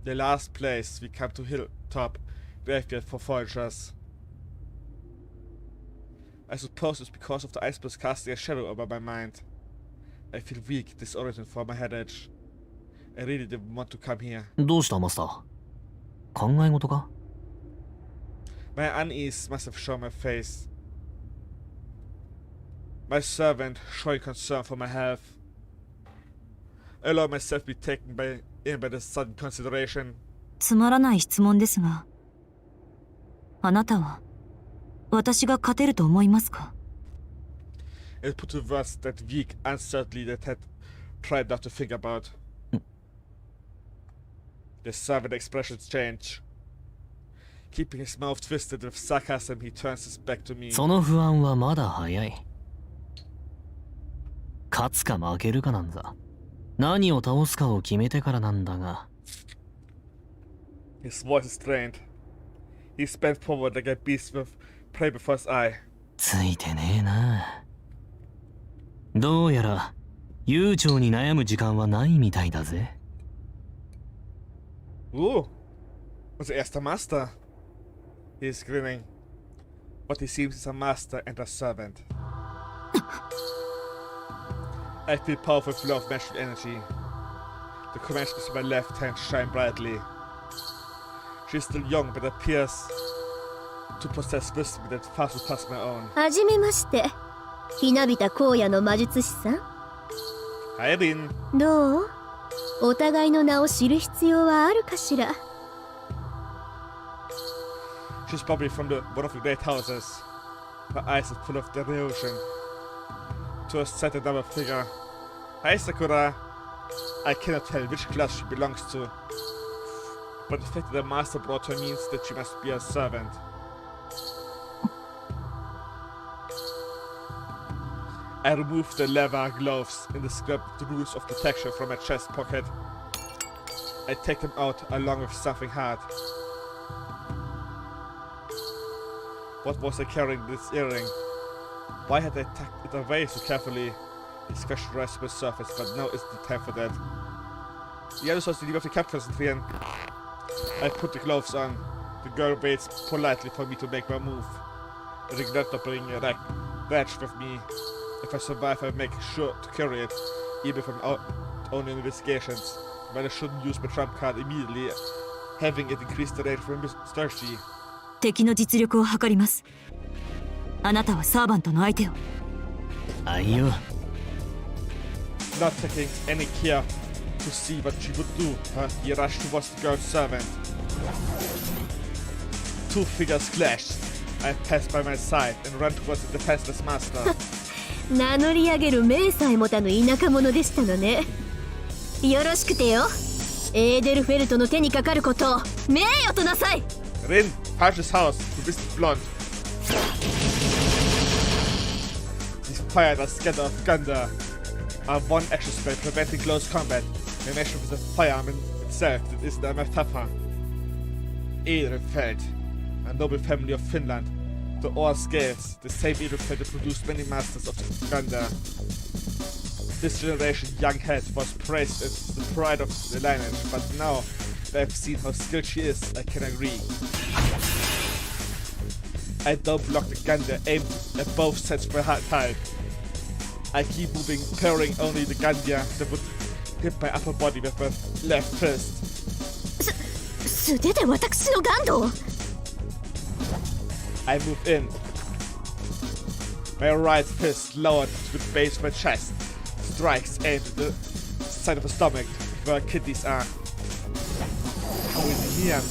The last place we come to hilltop graveyard for foragers. I suppose it's because of the icebergs casting a shadow over my mind. I feel weak, disoriented from my headache. I really didn't want to come here. どうしたマスター？考え事か？ My unease must have shown my face. My servant showing concern for my health. I allow myself to be taken in by the sudden consideration. つまらない質問ですが、あなたは私が勝てると思いますか？ It put to words that weak uncertainty that had tried not to think about. The servant expressions change. Keeping his mouth twisted with sarcasm, he turns his back to me. その不安はまだ早い。勝つか負けるかなんざ。何を倒すかを決めてからなんだが。His voice is strained. He bent forward like a beast with prey before his eye. ついてねえな。どうやら悠長に悩む時間はないみたいだぜ。Unser erster Master. He is grinning. What he seems is a master and a servant. I feel powerful flow of magical energy. The conventions of my left hand shine brightly. She is still young but appears to possess wisdom that far surpasses my own. はじめまして。ひなびた荒野の魔術師さん。Hi, Rin. どう？お互いの名を知る必要はあるかしら。She's probably from one of the great houses. Her eyes are full of devotion. To a set another figure. Hi, Sakura. I cannot tell which class she belongs to. But the fact that the master brought her means that she must be a servant. I remove the leather gloves and scrub the rules of protection from my chest pocket. I take them out along with something hard. What was I carrying this earring? Why had I tucked it away so carefully? This question rises to the surface, but now isn't the time for that. Ja, du sollst dich lieber auf die Kampf konzentrieren. I put the gloves on. The girl waits politely for me to make my move. I regret not bringing a badge with me. If I survive, I make sure to carry it, even from own investigations. But I shouldn't use my trump card immediately, having it increase the range for Thirsty. 敵の実力を測ります。あなたはサーバントの相手を。あいよ。Not taking any care to see what she would do, he rushed towards the girl's servant. Two figures clashed. I passed by my side and ran towards the defenseless master. 名乗り上げる名さえ持たぬ田舎者でしたのね。よろしくてよ。エーデルフェルトの手にかかることを名誉となさい。Rin, punch his house, du bist blond. He fired a scatter of thunder. A one action spell preventing close combat. My measure with the firearm itself that isn't a metaphor. Edelfeld, a noble family of Finland. The ore scales, the same Edelfeld that produced many masters of the thunder. This generation young head was praised as the pride of the lineage, but now that I've seen how skilled she is, I can agree. I don't block the gun, aimed at both sets per type. I keep moving, parrying only the Gandia that would hit my upper body with my left fist. 素手で私のガンドを。I move in. My right fist lowered to the base of my chest. Strikes aimed at the side of the stomach where kidneys are. How is he here?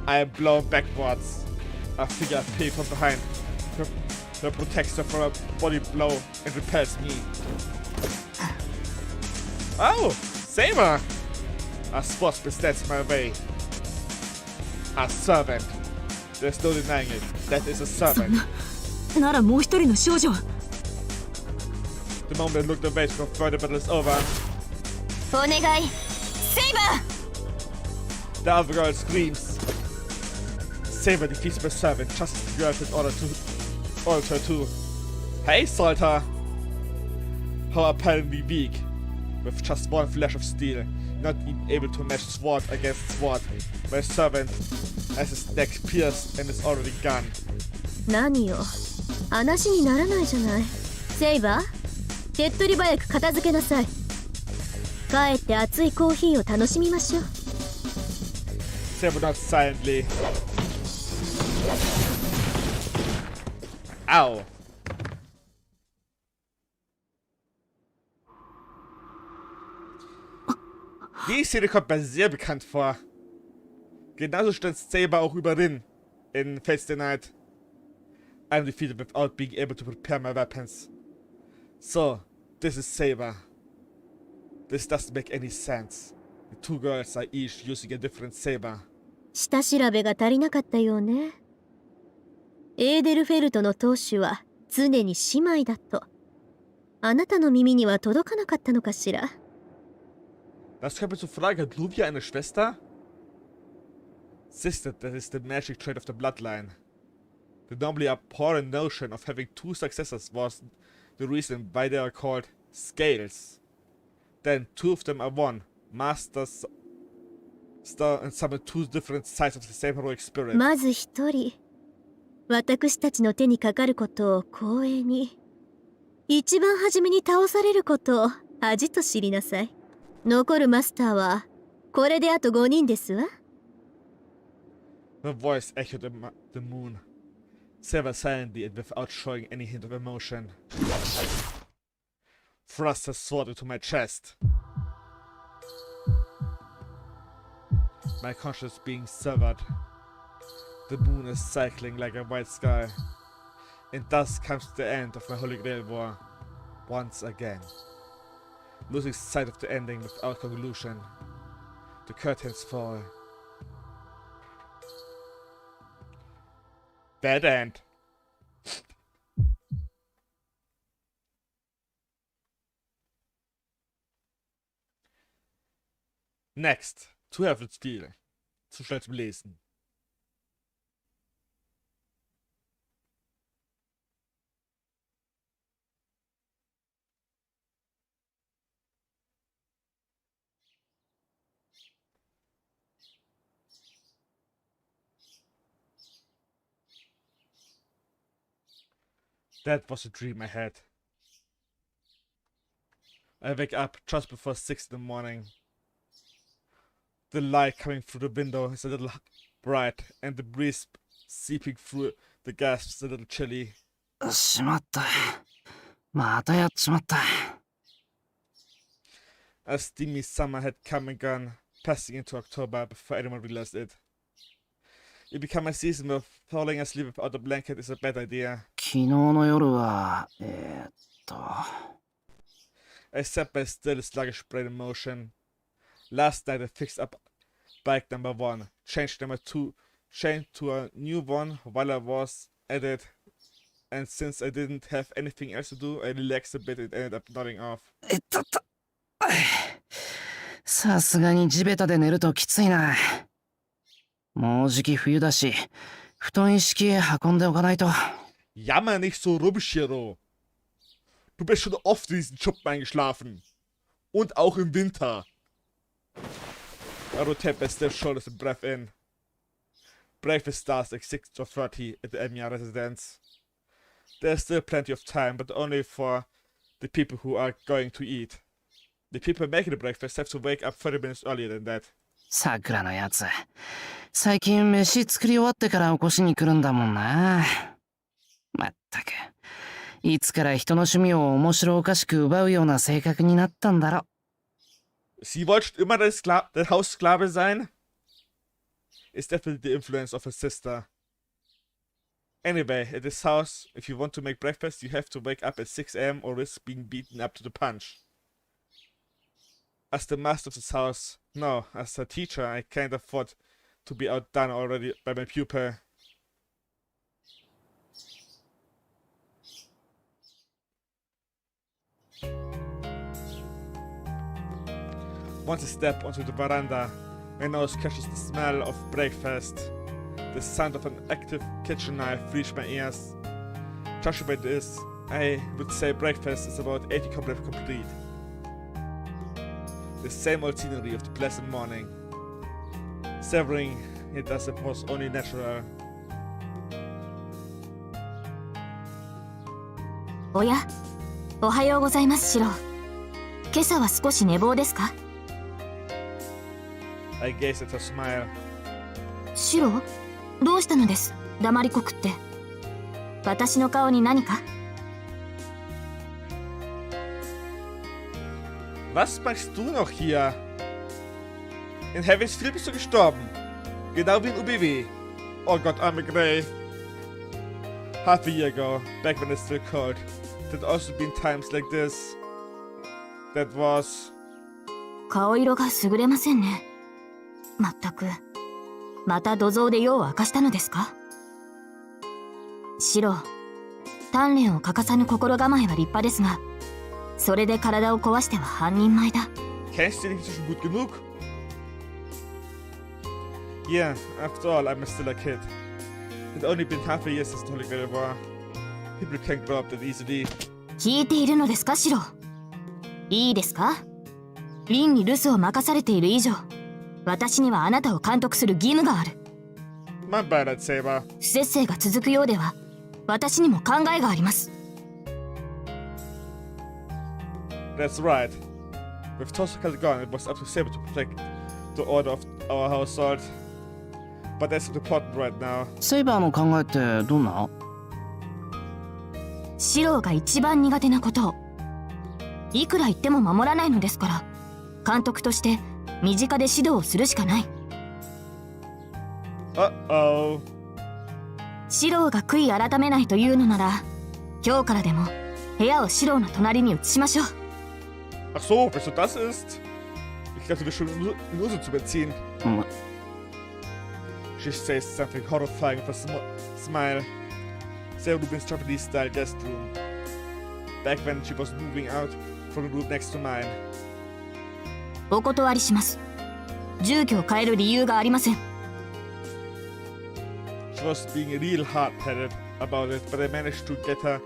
I am blown backwards. A figure appears from behind. Her protects her from a body blow and repels me. Oh! Saber! A sportsman stands in my way. A servant. There's no denying it. That is a servant. ならもう一人の少女は。 The moment I looked away to confirm the battle is over, お願いセイバー The other girl screams. Saber defeats my servant just as the girl in order to. Hey, Salter! How apparently weak, with just one flash of steel, not even able to match sword against sword. My servant has his neck pierced and is already gone. 何よ話にならないじゃないセイバー手っ取り早く片付けなさい帰って熱いコーヒーを楽しみましょう Saber nods silently. Ow! Die Szene kommt mir sehr bekannt vor. Genauso stürzt Saber auch über Rin in Face the Night. I'm defeated without being able to prepare my weapons. So, this is Saber. This doesn't make any sense. The two girls are each using a different saber. 下調べが足りなかったようねエーデルフェルトの当主は常に姉妹だとあなたの耳には届かなかったのかしら Das kommt mir zu Frage. Hat Luvia eine Schwester? Sister, that is the magic trait of the bloodline. The normally abhorrent notion of having two successors was the reason why they are called scales. Then two of them are one, masters and summon two different sides of the same heroic spirit. まず一人私たちの手にかかることを光栄に一番初めに倒されることを恥と知りなさい残るマスターはこれであと5人ですわ Her voice echoed the moon. Saber silently and without showing any hint of emotion. Thrust her sword into my chest. My conscience being severed. The moon is cycling like a white sky. And thus comes the end of my Holy Grail war. Once again. Losing sight of the ending without conclusion. The curtains fall. Bad end. Next. Teufelsspiel. Zu schnell zum Lesen. That was a dream I had. I wake up just before 6 in the morning. The light coming through the window is a little bright, and the breeze seeping through the gas is a little chilly. しまった。またやっちまった。A steamy summer had come and gone, passing into October before anyone realized it. It became a season where falling asleep without a blanket is a bad idea. 昨日の夜は、I sat by still, sluggish brain in motion. Last night I fixed up bike number 1, changed number 2, changed to a new one while I was at it. And since I didn't have anything else to do, I relaxed a bit and ended up nodding off. さすがに地べたで寝るときついな。もうじき冬だし、布団一式運んでおかないと。Jammer nicht so rum, Shiro. Du bist schon oft in diesen Schuppen eingeschlafen. Und auch im Winter. I rotate my stiff shoulders and breath in. Breakfast starts at 6:30 at the Emiya residence. There's still plenty of time, but only for the people who are going to eat. The people making the breakfast have to wake up 30 minutes earlier than that. さくらのやつ、最近飯作り終わってから起こしに来るんだもんな。まったく、いつから人の趣味を面白おかしく奪うような性格になったんだろ。Sie wollte schon immer der Haussklave sein? It's definitely the influence of her sister. Anyway, at this house, if you want to make breakfast, you have to wake up at 6 a.m. or risk being beaten up to the punch. As the master of this house, no, as a teacher, I can't afford to be outdone already by my pupil. Once I step onto the veranda, my nose catches the smell of breakfast. The sound of an active kitchen knife reaches my ears. Judging by this, I would say breakfast is about 80% complete. The same old scenery of the pleasant morning. Savoring it as it was only natural. おや、おはようございます、シロ。今朝は少し寝坊ですか？ I gaze at her smile. シロ、どうしたのです？黙りこくって。私の顔に何か？ Was machst du noch hier? In Heavy's Field bist du gestorben. Genau wie in UBW. Oh Gott, arme Grey. Half a year ago, back when it's still cold. There'd also been times like this. That was... 顔色が優れませんね。まったく。また土蔵で用を明かしたのですか？シロ、鍛錬を欠かさぬ心構えは立派ですが、それで体を壊しては半人前だ。 Kennst du dich inzwischen gut genug? Yeah, after all, I'm still a kid. It's only been half a year since the Holy Grail war. People can't grow up that easily. 聞いているのですか、シロ？いいですか？リンに留守を任されている以上、私にはあなたを監督する義務がある。My bad, Saber. 不摂生が続くようでは、私にも考えがあります。That's right. With Tosaka gone, it was up to Saber to protect the order of our household. But that's not important right now. セイバーの考えってどんな？シローが一番苦手なことを。いくら言っても守らないのですから、監督として身近で指導をするしかない。Uh-oh. シローが悔い改めないというのなら、今日からでも部屋をシローの隣に移しましょう。Ach so, bis du das ist? Ich dachte, wir schon in Uso zu beziehen. She says something horrifying with a smile. Sarah Rubin's Japanese style guest room. Back when she was moving out from the room next to mine. お断りします。住居を変える理由がありません。She was being real hard-headed about it, but I managed to get her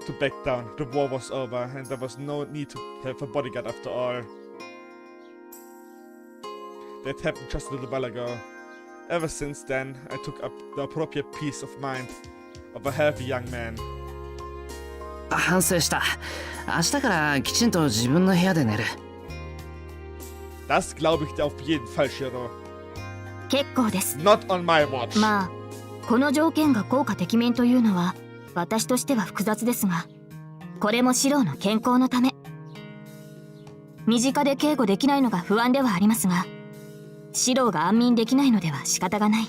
to back down. The war was over, and there was no need to have a bodyguard after all. That happened just a little while ago. Ever since then, I took up the appropriate peace of mind of a healthy young man. 反省した。明日からきちんと自分の部屋で寝る。Das glaube ich dir auf jeden Fall, Shiro. 結構です。 Not on my watch. まあ、この条件が効果てきめんというのは私としては複雑ですが、これもシローの健康のため。身近で警護できないのが不安ではありますが、シローが安眠できないのでは仕方がない。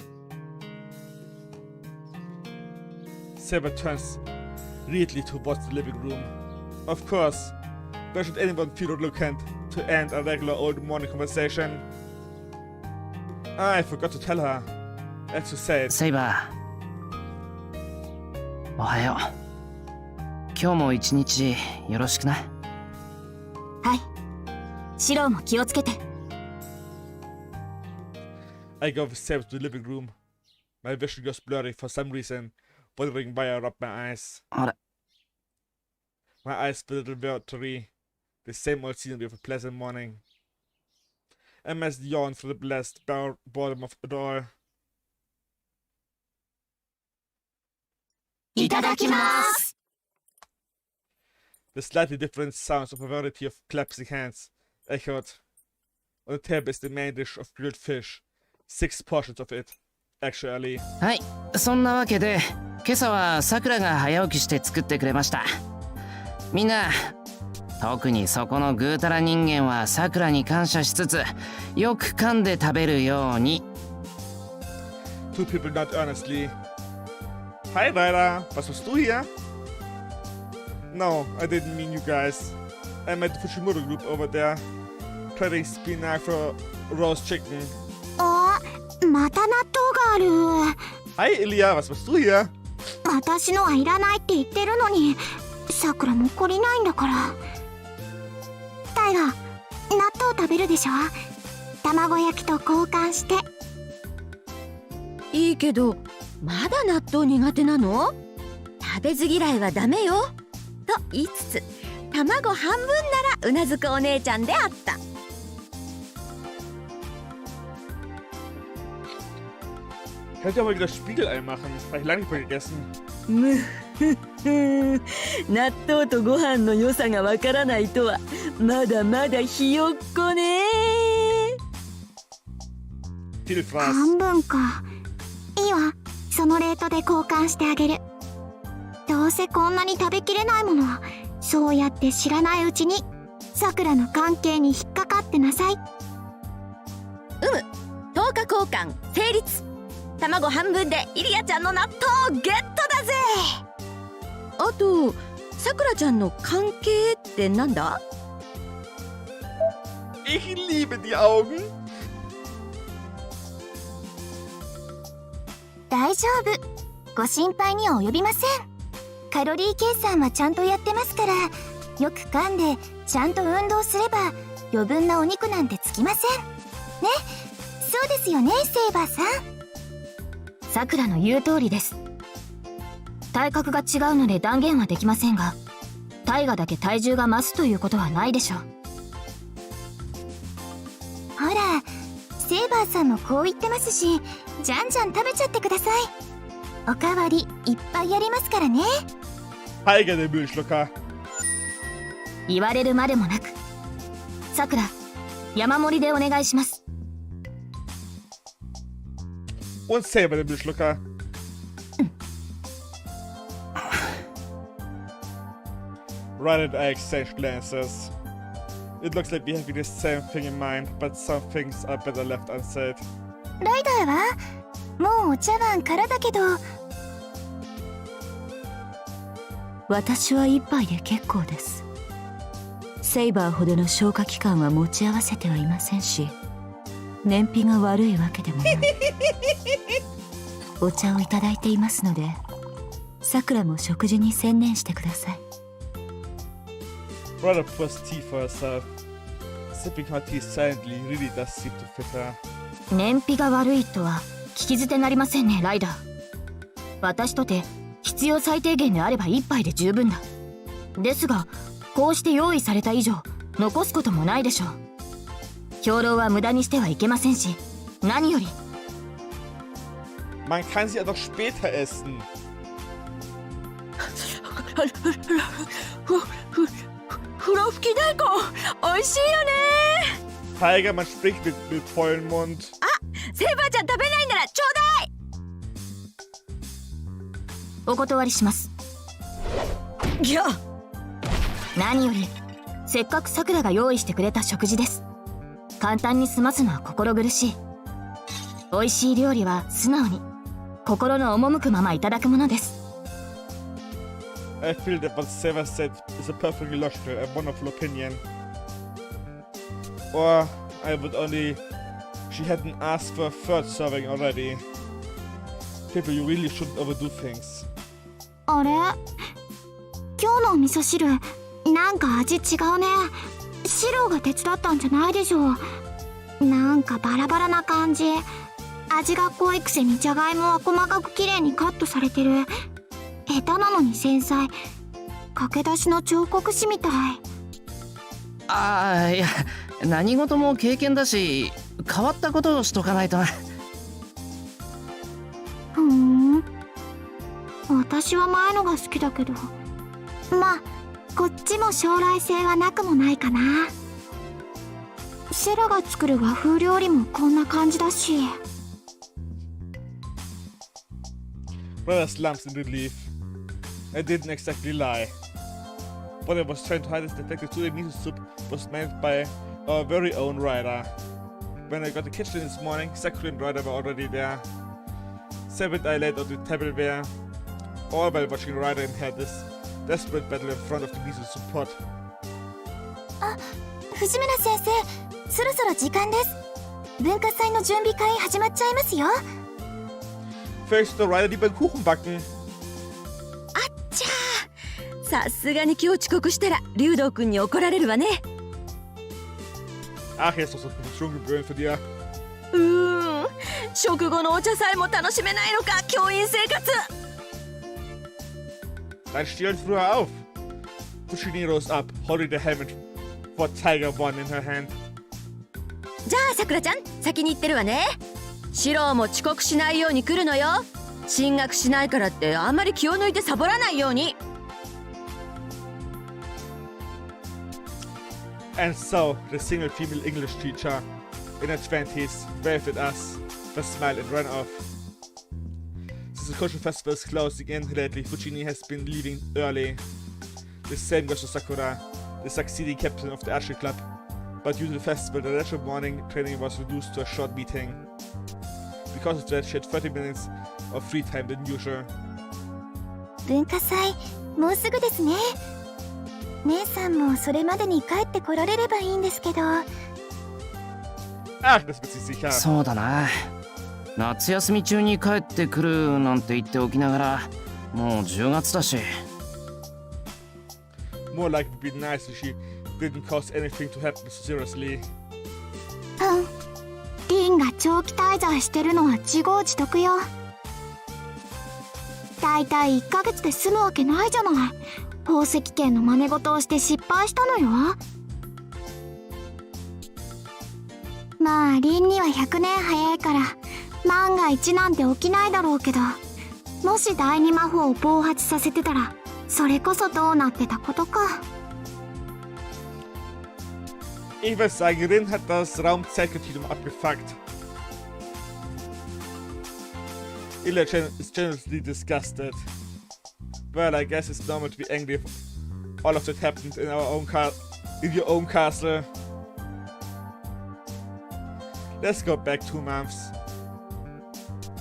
Saber turns readily towards the living room. Of course, why should anyone feel reluctant to end a regular old morning conversation? I forgot to tell her. I have to say it. セイバー、おはよう。今日も一日よろしくな。はい。シローも気をつけて。I go with Saber to the living room. My vision goes blurry for some reason, wondering why I rub my eyes. あれ、 My eyes feel a little watery. The same old scenery of a pleasant morning. I must yawn for the blessed boredom of it all. いただきます。 The slightly different sounds of a variety of clapping hands echoed. On the table is the main dish of grilled fish. 6 portions of it, actually. はい、そんなわけで今朝はさくらが早起きして作ってくれました。みんな、特にそこのぐうたら人間はさくらに感謝しつつよく噛んで食べるように。 Two people nod earnestly. Hi, Ryder. Was machst du hier? No, I didn't mean you guys. I met the Fushimoto group over there. Trading spinach for roast chicken. あ、また納豆がある。 Hi, Ilya. Was machst du hier? 私のはいらないって言ってるのに、さくらも懲りないんだから。タイガー、納豆食べるでしょ。卵焼きと交換して。いいけど、まだ納豆苦手なの？食べず嫌いはダメよと言いつつ、卵半分ならうなずくお姉ちゃんであった。Hätte aber wieder Spiegelei machen. Habe ich lange nicht mehr gegessen. むふふ納豆とご飯の良さがわからないとはまだまだひよっこね。 Viel Spaß. 半分か。いいわ。そのレートで交換してあげる。どうせこんなに食べきれないものは、そうやって知らないうちにさくらの関係に引っかかってなさい。10日交換成立。卵半分でイリアちゃんの納豆ゲットだぜ。あとさくらちゃんの関係ってなんだ？ Ich liebe die Augen. 大丈夫。ご心配には及びません。カロリー計算はちゃんとやってますから、よく噛んでちゃんと運動すれば余分なお肉なんてつきませんね。そうですよね、セイバーさん。さくらの言う通りです。体格が違うので断言はできませんが、タイガだけ体重が増すということはないでしょう。ほら、セイバーさんもこう言ってますし、じゃんじゃん食べちゃってください。おかわりいっぱいやりますからね。Tiger, der Müllschlucker. 言われるまでもなく、さくら、山盛りでお願いします。 Und selber der Müllschlucker. Right and I exchange glances. It looks like we have the same thing in mind, but some things are better left unsaid. ライダーはもうお茶碗からだけど。私は一杯で結構です。セイバーほどの消化器官は持ち合わせてはいませんし、燃費が悪いわけでもない。お茶をいただいていますので、さくらも食事に専念してください。 Rather pours tea for herself. Sipping her tea silently really does seem to fit her. 燃費が悪いとは聞き捨てなりませんね、ライダー。私とて必要最低限であれば一杯で十分だ。ですが、こうして用意された以上残すこともないでしょう。兵糧は無駄にしてはいけませんし、何より Man kann sie ja doch später essen. ふろふき大根美味しいよね。 Tiger, man spricht mit vollem Mund. セイバーちゃん食べないならちょうだい。お断りします。ぎゃ、何よりせっかくさくらが用意してくれた食事です。簡単に済ますのは心苦しい。美味しい料理は素直に心の赴くままいただくものです。 I feel that what Seva said is a perfectly logical and wonderful opinion. Or I would only... She hadn't asked for a third serving already. People, you really shouldn't overdo things. あれ、今日のお味噌汁なんか味違うね。シロが手伝ったんじゃないでしょう。なんかバラバラな感じ。味が濃いくせにじゃがいもは細かくきれいにカットされてる。下手なのに繊細。駆け出しの彫刻師みたい。ああ、いや、何事も経験だし、変わったことをしとかないとな。ふーん。私は前のが好きだけど、まあこっちも将来性はなくもないかな。シェラが作る和風料理もこんな感じだし。 Rather slumps in relief. I didn't exactly lie. What I was trying to hide is the fact that today miso soup was made by our very own Ryder. When I got the kitchen this morning, Sakura and Ryder were already there. Sam and I laid on the tableware, all while watching Ryder and had this desperate battle in front of the miso soup pot. あ、藤村先生、そろそろ時間です。文化祭の準備会始まっちゃいますよ。 Vielleicht der Ryder lieber einen Kuchen backen. あっちゃー、さすがに今日遅刻したら竜道くんに怒られるわね。Ach, jetzt ist das schon gewöhnt für dir. 食後のお茶さえも楽しめないのか、教員生活。 Dann stehen früher auf. Fushini rose up, holding the helmet for Tiger One in her hand. じゃあさくらちゃん、先に行ってるわね。シローも遅刻しないように来るのよ。進学しないからってあんまり気を抜いてサボらないように。 And so, the single female English teacher in her 20s waved at us, but smiled and ran off. Since the cultural festival is closing in lately, Fushini has been leaving early. The same goes to Sakura, the succeeding captain of the archery club. But due to the festival, the rest of morning training was reduced to a short meeting. Because of that, she had 30 minutes of free time than usual. 文化祭もうすぐですね。姉さんもそれまでに帰ってこられればいいんですけど。 Ach, das wird sie sicher. そうだな。夏休み中に帰ってくるなんて言っておきながら、もう10月だし。 More like it would be nice if she didn't cause anything to happen seriously. リンが長期滞在してるのは自業自得よ。だいたい1ヶ月で済むわけないじゃない。宝石圏の真似事をして失敗したのよ。まあリンには100年早いから万が一なんて起きないだろうけど、もし第二魔法を暴発させてたらそれこそどうなってたことか。 Ich würde sagen, Rin hat das Raumzeitkontinuum abgefuckt. Illa is generously disgusted. Well, I guess it's normal to be angry if all of that happened in your own castle. Let's go back 2 months.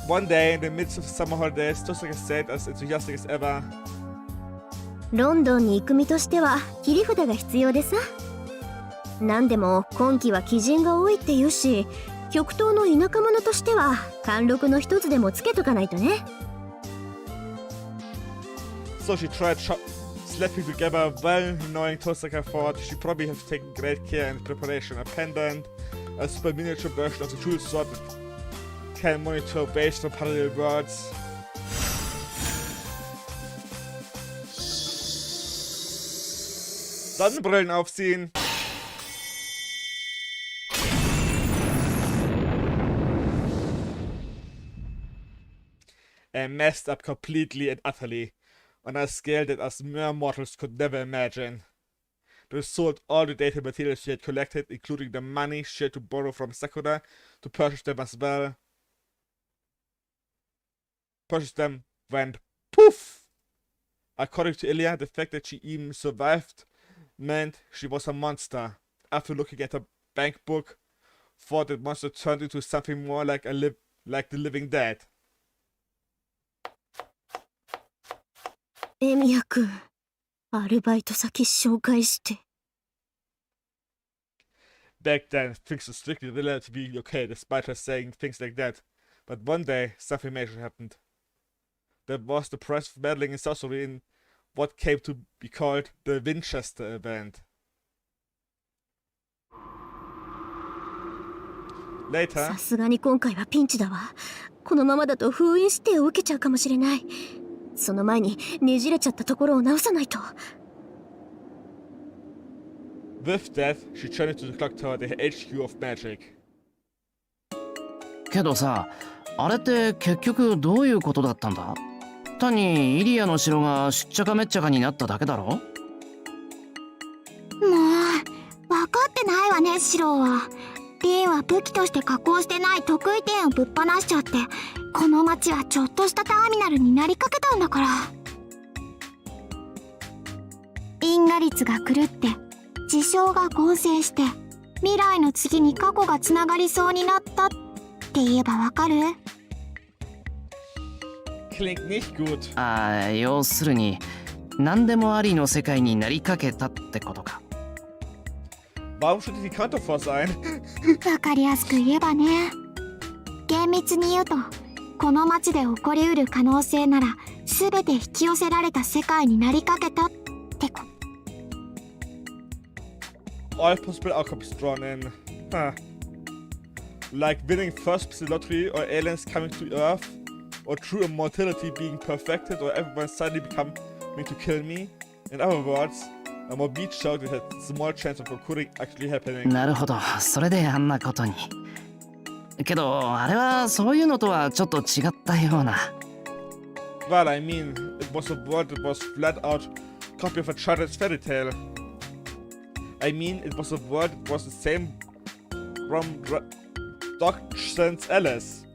One day, in the midst of summer holidays, Tosaka said as enthusiastic as ever. ロンドンに行く身としては切り札が必要でさ。なんでも今季は鬼人が多いって言うし、極東の田舎者としては貫禄の一つでもつけとかないとね。 So she tried slapping together, well knowing Tosaka thought she'd probably have taken great care in the preparation of a pendant, a super miniature version of the jewel sword that can monitor based on parallel worlds. Sonnenbrillen aufziehen! And messed up completely and utterly, on a scale that us mere mortals could never imagine. They sold all the data materials she had collected, including the money she had to borrow from Sakura to purchase them as well. Purchase them went poof! According to Ilya, the fact that she even survived meant she was a monster. After looking at her bank book, thought that monster turned into something more like like the living dead. エミヤ君、アルバイト先紹介して。 Back then, things were strictly relatively okay, despite her saying things like that. But one day, something major happened. That was the price of meddling in sorcery in what came to be called the Winchester event. Later, さすがに今回はピンチだわ。このままだと封印指定を受けちゃうかもしれない。その前にねじれちゃったところを直さないと。 with that, she journeyed to the clock tower, the HQ of magic. けどさ、あれって結局どういうことだったんだ？単にイリアの城がしっちゃかめっちゃかになっただけだろ？もう分かってないわね、シローは。リンは武器として加工してない得意点をぶっ放しちゃって、この町はちょっとしたターミナルになりかけたんだから。因果率が狂って事象が合成して未来の次に過去がつながりそうになったって言えばわかる？ Klingt nicht gut. 要するに何でもありの世界になりかけたってことか。 Warum sollte die Counter vor sein? わかりやすく言えばね、厳密に言うとこの街で起こりうる可能性なら全て引き寄せられた世界になりかけたってこ。 All possible outcomes drawn in. Huh. Like winning first place lottery, or aliens coming to Earth, or true immortality being perfected, or everyone suddenly becoming to kill me. In other words, a more beach show that had small chance of recruiting actually happening. なるほど、それであんなことに。けど、あれはそういうのとはちょっと違ったような。Well, I mean, it was a world that was flat out copy of a child's fairy tale. I mean, it was a world that was the same from Doc's Alice.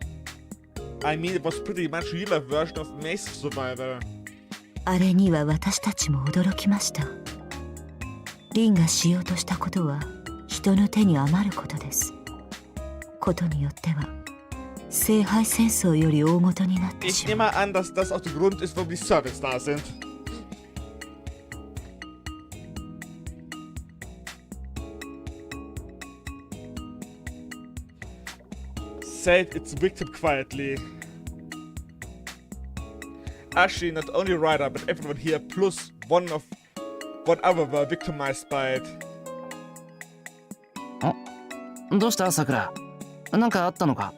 I mean, it was pretty much a real version of Maze Survival. あれには私たちも驚きました。リンがしようとしたことは人の手に余ることです。ことによっては聖杯戦争より大事になってしまう。Ich nehme an, dass das auch der Grund ist, warum die Servants da sind. Said its victim quietly. Actually, not only Ryder, but everyone here, plus one other were victimized by it. どうしたさくら、なんかあったのか？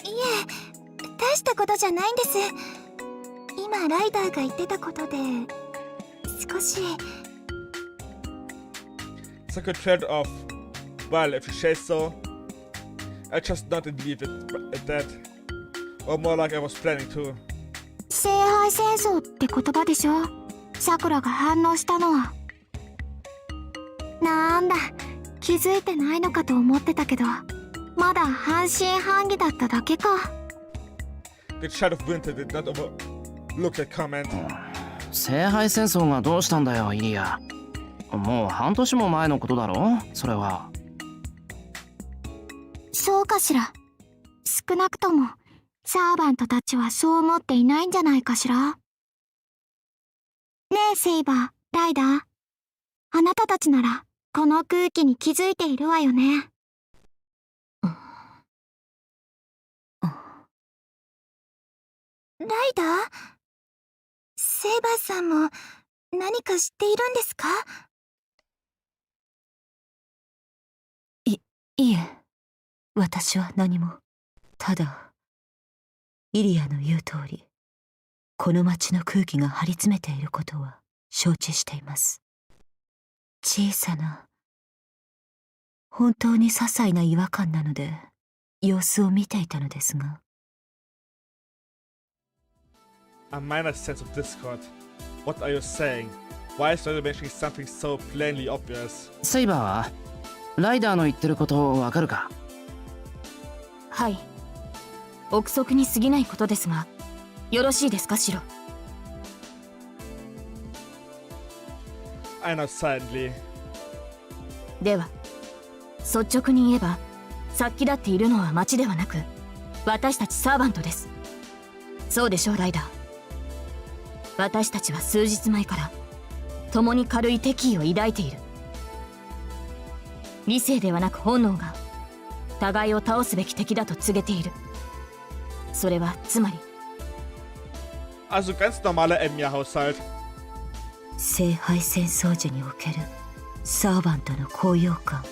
いえ、大したことじゃないんです。今ライダーが言ってたことで少し。Sakura trailed off. Well, if you say so. I just not believe it at that. Or more like I was planning to. 聖杯戦争って言葉でしょ。さくらが反応したのは。なんだ、気づいてないのかと思ってたけど、まだ半信半疑だっただけか。The Child of Winter did not overlook that comment. 聖杯戦争がどうしたんだよ、イリア。もう半年も前のことだろ、それは。そうかしら。少なくともサーバントたちはそう思っていないんじゃないかしら。ねえセイバー、ライダー、あなたたちならこの空気に気づいているわよね。ライダー、セイバーさんも何か知っているんですか？いえ、私は何も。ただイリアの言う通り、この町の空気が張り詰めていることは承知しています。小さな、本当に些細な違和感なので様子を見ていたのですが。A minor sense of discord. What are you saying? Why is Ryder mentioning something so plainly obvious? セイバーはライダーの言ってることわかるか？はい、憶測に過ぎないことですが、よろしいですか、シロ。I know silently. では率直に言えば、殺気立っているのは町ではなく私たちサーバントです。そうでしょう、ライダー。私たちは数日前から共に軽い敵意を抱いている。理性ではなく本能が互いを倒すべき敵だと告げている。それはつまり Also ganz normaler Enya-Haushalt. 聖杯戦争時におけるサーバントの高揚感、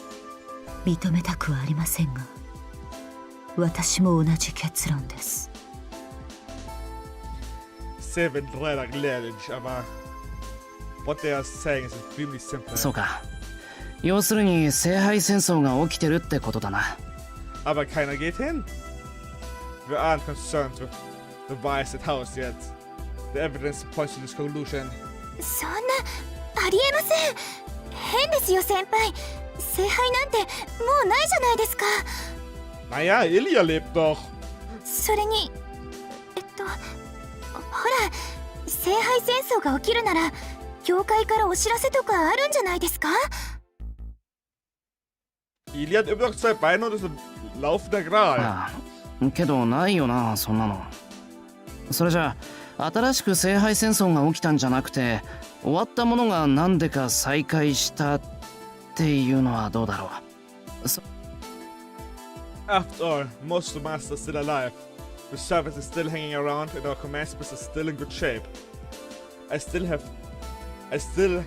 認めたくはありませんが、私も同じ結論です。Seven Ryder glaring, aber what they are saying is extremely simple. そうか。要するに聖杯戦争が起きてるってことだな。Aber keiner geht hin. We aren't concerned with the Bazett house yet. The evidence points to this conclusion. そんな、ありえません。変ですよ先輩。聖杯なんてもうないじゃないですか。Naja, Ilya lebt doch. それにほら、聖杯戦争が起きるなら教会からお知らせとかあるんじゃないですか？ Ilya hat immer noch zwei Beine und ist ein laufender Gral. ああ、けどないよな、そんなの。それじゃあ新しく聖杯戦争が起きたんじゃなくて、終わったものが何でか再開したっていうのはどうだろう。After all, most of the masters are still alive. The service is still hanging around and our command space is still in good shape. I still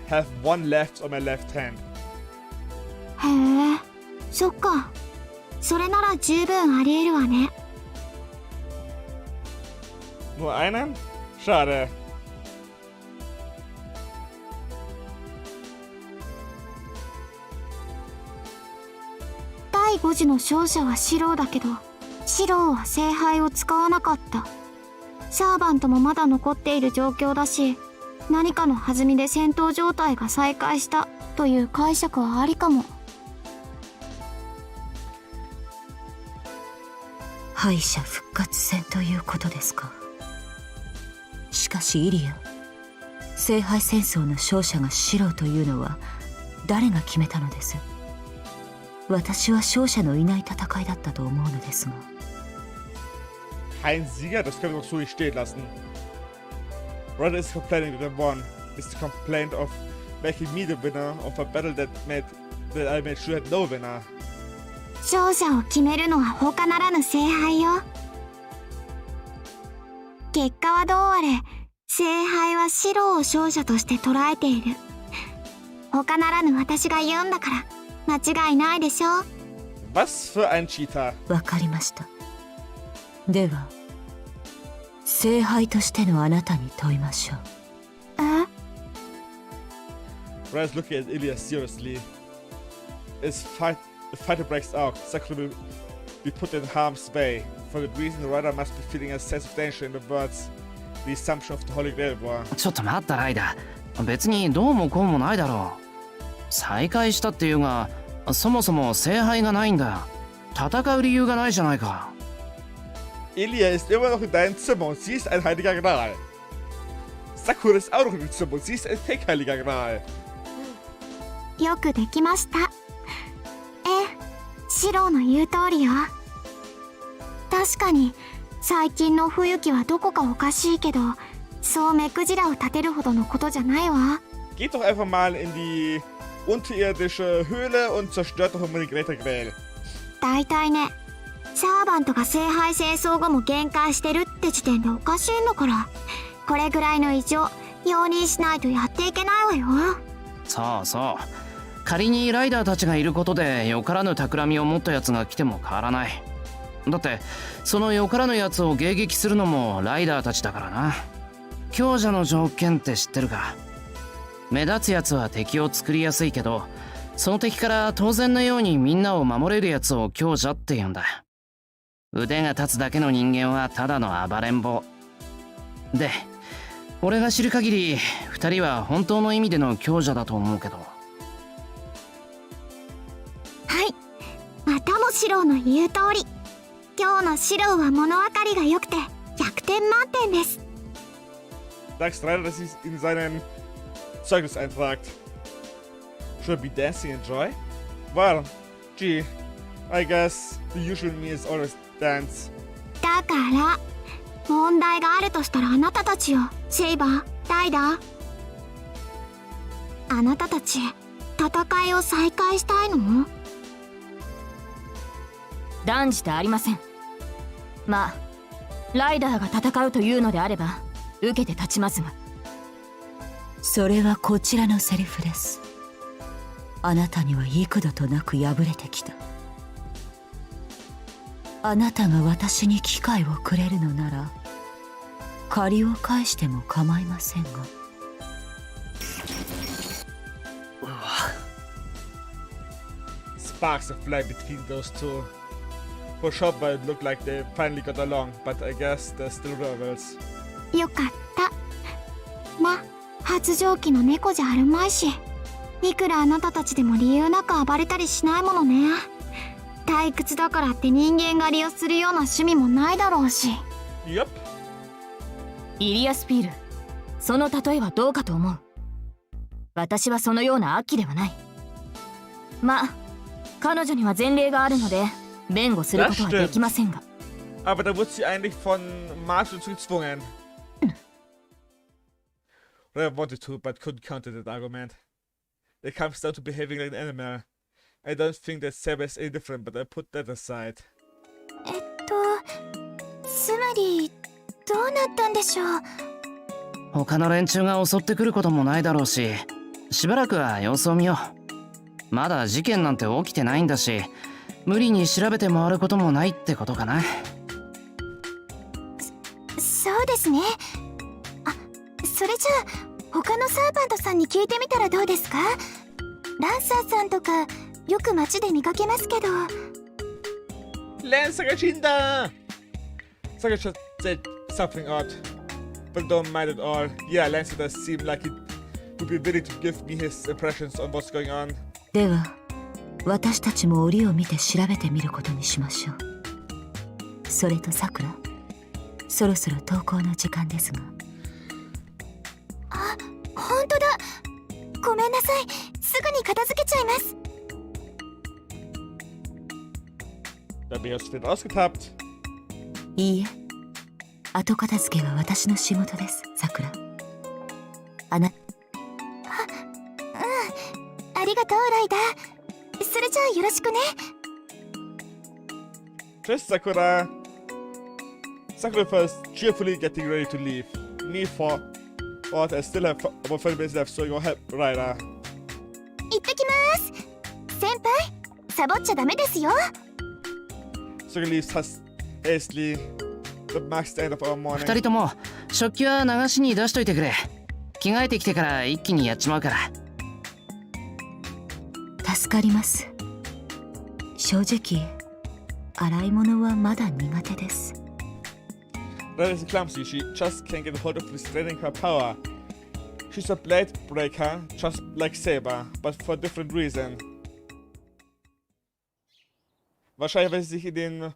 have one left on my left hand. へえ、そっか。それなら十分ありえるわね。Nur einen? Schade. 第5次の勝者はシローだけど、シローは聖杯を使わなかった。サーバントもまだ残っている状況だし、何かの弾みで戦闘状態が再開したという解釈はありかも。敗者復活戦ということですか。しかしイリア、聖杯戦争の勝者がシローというのは誰が決めたのです？私は勝者のいない戦いだったと思うのですが。Kein Sieger, das können wir doch so nicht stehen lassen. Rather is complaining that I won. It's the complaint of making me the winner of a battle that I made sure had no winner. 勝者を決めるのは他ならぬ聖杯よ。結果はどうあれ、聖杯はシローを勝者として捉えている。他ならぬ私が言うんだから間違いないでしょ。Was für ein Cheater. わかりました。では聖杯としてのあなたに問いましょう。Rather is looking at Ilya seriously. If fighter breaks out, Sakura will be put in harm's way. For that reason, the rider must be feeling a sense of danger in the words, the assumption of the Holy Grail war. ちょっと待ったライダー。別にどうもこうもないだろう。再開したっていうが、そもそも聖杯がないんだ。戦う理由がないじゃないか。Ilya ist immer noch in deinem Zimmer und sie ist ein heiliger Gral. Sakura ist auch noch in dem Zimmer und sie ist ein fake-heiliger Gral. よくできました。シローの言う通りよ。確かに最近の冬季はどこかおかしいけど、そう目くじらを立てるほどのことじゃないわ。Geht doch einfach mal in die unterirdische Höhle und zerstört doch immer den Greta Grail. 大体ね、サーバントが聖杯戦争後も限界してるって時点でおかしいんだから、これぐらいの異常容認しないとやっていけないわよ。そうそう。仮にライダーたちがいることでよからぬ企みを持ったやつが来ても変わらない。だってそのよからぬやつを迎撃するのもライダーたちだからな。強者の条件って知ってるか？目立つやつは敵を作りやすいけど、その敵から当然のようにみんなを守れるやつを強者って言うんだ。腕が立つだけの人間はただの暴れん坊で、俺が知る限り2人は本当の意味での強者だと思うけど。はい、またもシローの言う通り。今日のシローは物分かりが良くて100点満点です。Sagst leider, dass sie in seinen Zeugnis eintragt. Should be dancing and joy? Well, gee, I guess the usual me is always dance. だから問題があるとしたらあなたたちよ、セイバー、ライダー。あなたたち戦いを再開したいの？断じてありません。まあライダーが戦うというのであれば受けて立ちますが。それはこちらのセリフです。あなたには幾度となく敗れてきた。あなたが私に機会をくれるのなら借りを返しても構いませんが。Sparks of fly between those two. For sure, but it looked like they finally got along, but I guess they're still rivals. よかった。ま、発情期の猫じゃあるまいし、いくらあなたたちでも理由なく暴れたりしないものね。退屈だからって人間狩りをするような趣味もないだろうし。Yep. イリアスピール、その例えはどうかと思う。私はそのような悪鬼ではない。まあ彼女には前例があるので弁護することはできませんが。Aber da wurde sie eigentlich von Marshall gezwungen. Or I wanted to, but couldn't counter that argument. It comes down to behaving like an animal. I don't think that Saber is any different, but I put that aside. つまりどうなったんでしょう。他の連中が襲ってくることもないだろうし、しばらくは様子を見よう。まだ事件なんて起きてないんだし、無理に調べて回ることもないってことかな。そうですね。あ、それじゃあ他のサーバントさんに聞いてみたらどうですか？ランサーさんとかよく街で見かけますけど。Lancer Ginda! Saga just said something odd, but don't mind at all. Yeah, Lancer does seem like he would be willing to give me his impressions on what's going on. では私たちも折を見て調べてみることにしましょう。それとさくら、そろそろ登校の時間ですが。あ、本当だ。ごめんなさい。すぐに片付けちゃいます。Da bin ich aus dem ausgetappt. いいえ、後片付けは私の仕事です、さくら。ありがとう、ライダー。それじゃあよろしくね。Tschüss, Sakura. Sakura first cheerfully getting ready to leave. Me for what I still have about 30 minutes left, so go help Ryder. 行ってきます。先輩、サボっちゃダメですよ。Sakura leaves hastily. The max end of our morning. 二人とも食器は流しに出しといてくれ。着替えてきてから一気にやっちまうから。助かります。正直洗い物はまだ苦手です。Ryder is clumsy. She just can't get a hold of restraining her power. She's a blade breaker, just like Saber, but for a different reason. Wahrscheinlich, weil sie sich in den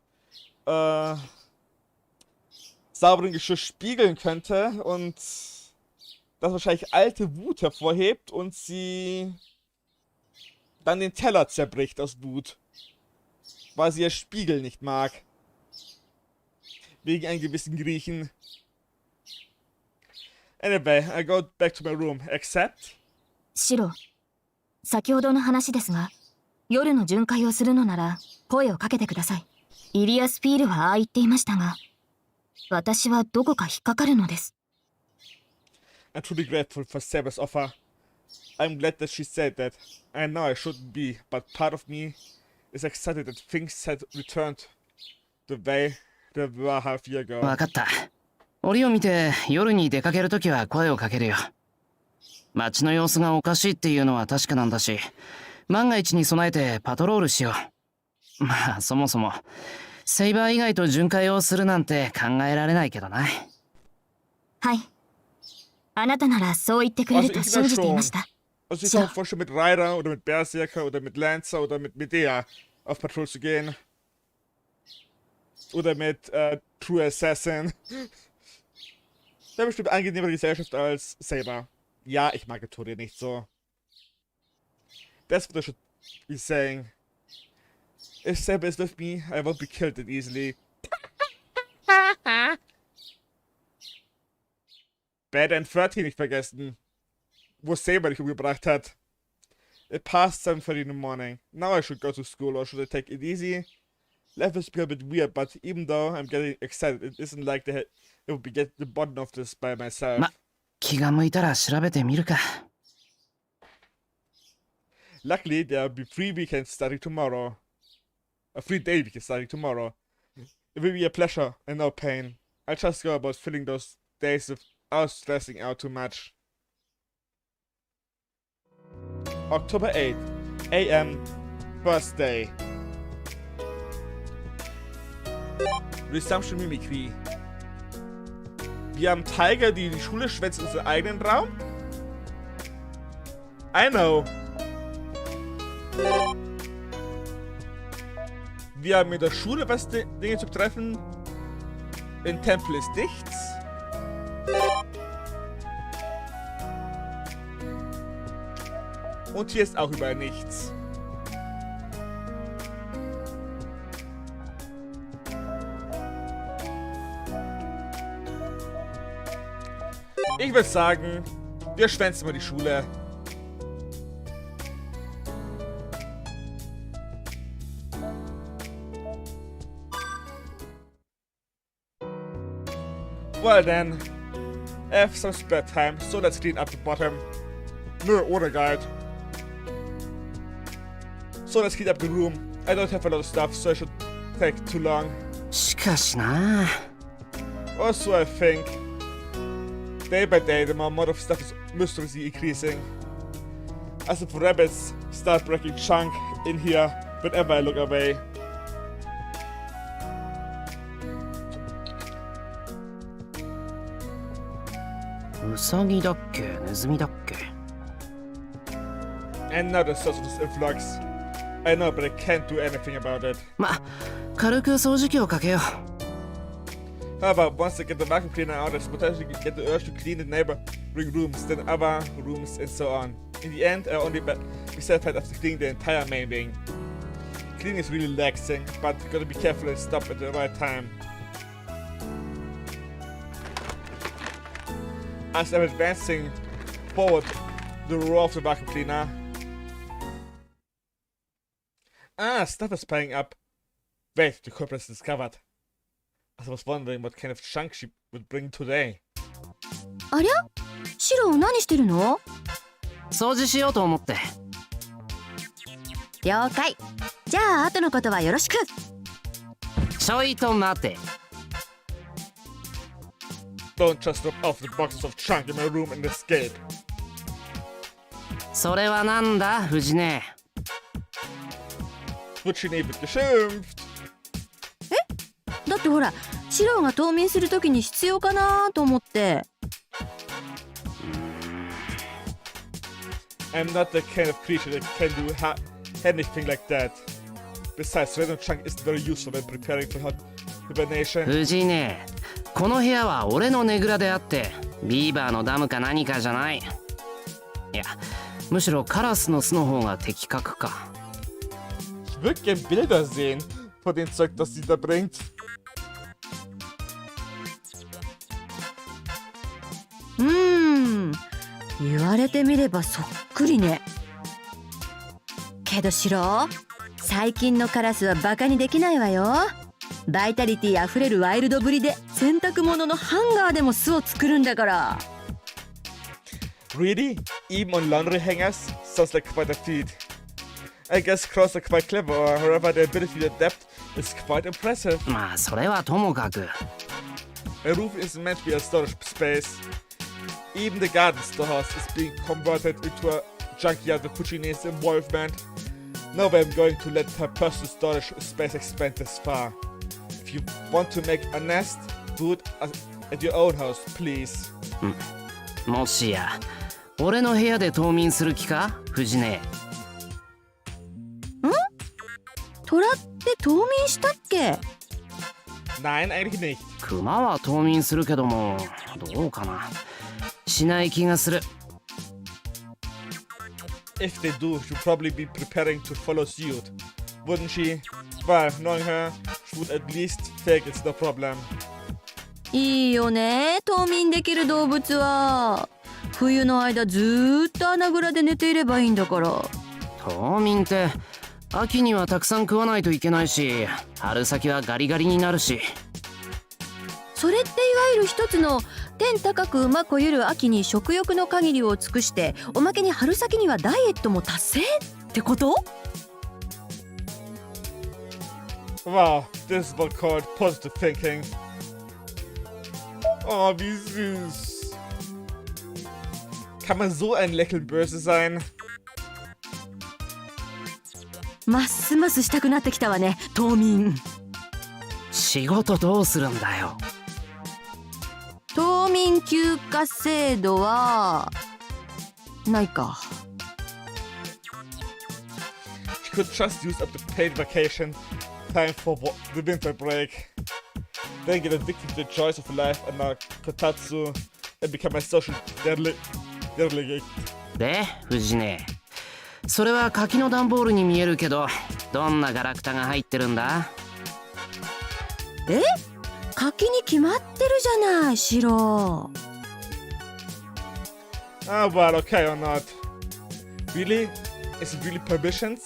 sauberen Geschirr spiegeln könnte und das wahrscheinlich alte Wut hervorhebt und sie dann den Teller zerbricht aus Wut, weil sie ihr Spiegel nicht mag. Wegen einem gewissen Griechen. Anyway, I go back to my room, except... シロ、先ほどの話ですが、夜の巡回をするのなら声をかけてください。イリアスピールはああ言っていましたが、私はどこか引っかかるのです。I'm truly grateful for Saber's offer. I'm glad that she said that. I know I shouldn't be, but part of me is excited that things had returned the way they were half a year ago. わかった。折を見て夜に出かけるときは声をかけるよ。街の様子がおかしいっていうのは確かなんだし、万が一に備えてパトロールしよう。まあそもそもセイバー以外と巡回をするなんて考えられないけどな。はい。あなたならそう言ってくれると信じていました。Also ich kann mir vorstellen, mit Ryder oder mit Berserker oder mit Lancer oder mit Medea auf Patrouille zu gehen. Oder mit True Assassin. Wäre bestimmt angenehmere Gesellschaft als Saber. Ja, ich mag Tori nicht so. That's what I should be saying. If Saber is with me, I won't be killed that easily. Bad and 13 nicht vergessen. Wo Saber dich umgebracht hat. It passed 7:30 in the morning. Now I should go to school, or should I take it easy? Life is a bit weird, but even though I'm getting excited, it isn't like it would be get the bottom of this by myself. ま、気が向いたら調べてみるか。Luckily, there'll be 3 weekends starting tomorrow. A 3-day weekend starting tomorrow. It will be a pleasure and no pain. I'll just go about filling those days without stressing out too much. October 8th, AM, first day. Resumption Mimicry. Wir haben Tiger, die Schule schwänzt in unseren eigenen Raum? I know. Wir haben in der Schule was Dinge zu betreffen. Im Tempel ist nichts. Und hier ist auch überall nichts. Ich würde sagen, wir schwänzen mal die Schule. Well then, I have some spare time, so let's clean up the bottom. Nö, ohne Guide. So let's clean up the room. I don't have a lot of stuff, so it should take too long. しかしな。 Also, I think day by day the amount of stuff is mysteriously increasing. As if rabbits start breaking junk in here whenever I look away. ウサギだっけネズミだっけ。 And now the source of this influx. I know, but I can't do anything about it. ま、軽く掃除機をかけよう。 However, once I get the vacuum cleaner out, I potentially get the urge to clean the neighboring rooms, then other rooms, and so on. In the end, I only be satisfied after cleaning the entire main wing. Cleaning is really relaxing, but gotta be careful and stop at the right time. As I'm advancing forward the row of the vacuum cleaner. Ah, stuff is piling up. Wait, the culprit is discovered. I was wondering what kind of junk she would bring today. ありゃ、シロ何してるの？掃除しようと思って。了解。じゃあ後のことはよろしく。ちょいと待て。 Don't just drop off the boxes of junk in my room and escape. それはなんだ、藤根。Futschine wird geschimpft. だってほら、シロが冬眠するときに必要かなと思って。I'm not the kind of creature that can do anything like that. Besides, random junk isn't very useful when preparing for hibernation. 藤根、この部屋は俺のねぐらであってビーバーのダムか何かじゃない。いや、むしろカラスの巣の方が的確か。 Ich würde gern Bilder sehen von dem Zeug, das sie da bringt. 言われてみればそっくりね。けどシロ、最近のカラスはバカにできないわよ。バイタリティあふれるワイルドぶりで洗濯物のハンガーでも巣を作るんだから。Really? Even on laundry hangers? Sounds like quite a feat. I guess crows are quite clever, or however their ability to adapt is quite impressive. まあそれはともかく。 A roof isn't meant to be a storage space. Even the garden storehouse is being converted into a junkyard with Fuchine's involvement. No way I'm going to let her personal storage space expand this far. If you want to make a nest, do it at your own house, please. もしや俺の部屋で冬眠する気か、藤根。虎って冬眠したっけ？ Nein, eigentlich nicht. クマは冬眠するけどもどうかな。しない気がする。 If they do, she'll probably be preparing to follow suit. Wouldn't she? Well, knowing her, she would at least take it's no problem. いいよね、冬眠できる動物は。冬の間ずーっと穴蔵で寝ていればいいんだから。冬眠って秋にはたくさん食わないといけないし、春先はガリガリになるし。それっていわゆる一つの天高く馬こゆる秋に食欲の限りを尽くして、おまけに春先にはダイエットも達成ってこと？ Wow, this is what called positive thinking. Oh, wie süß. Kann man so ein Lächeln böse sein? ますますしたくなってきたわね、冬眠。仕事どうするんだよ。冬眠休暇制度はないか。 She could just use up the paid vacation time for the winter break. Then get addicted to the joys of life and now kotatsu and become a social derelict. で、藤根。それは柿の段ボールに見えるけど、どんなガラクタが入ってるんだ？え？柿に決まってるじゃない、シロ。 Ah, well, okay or not. Really? Is it really permissions?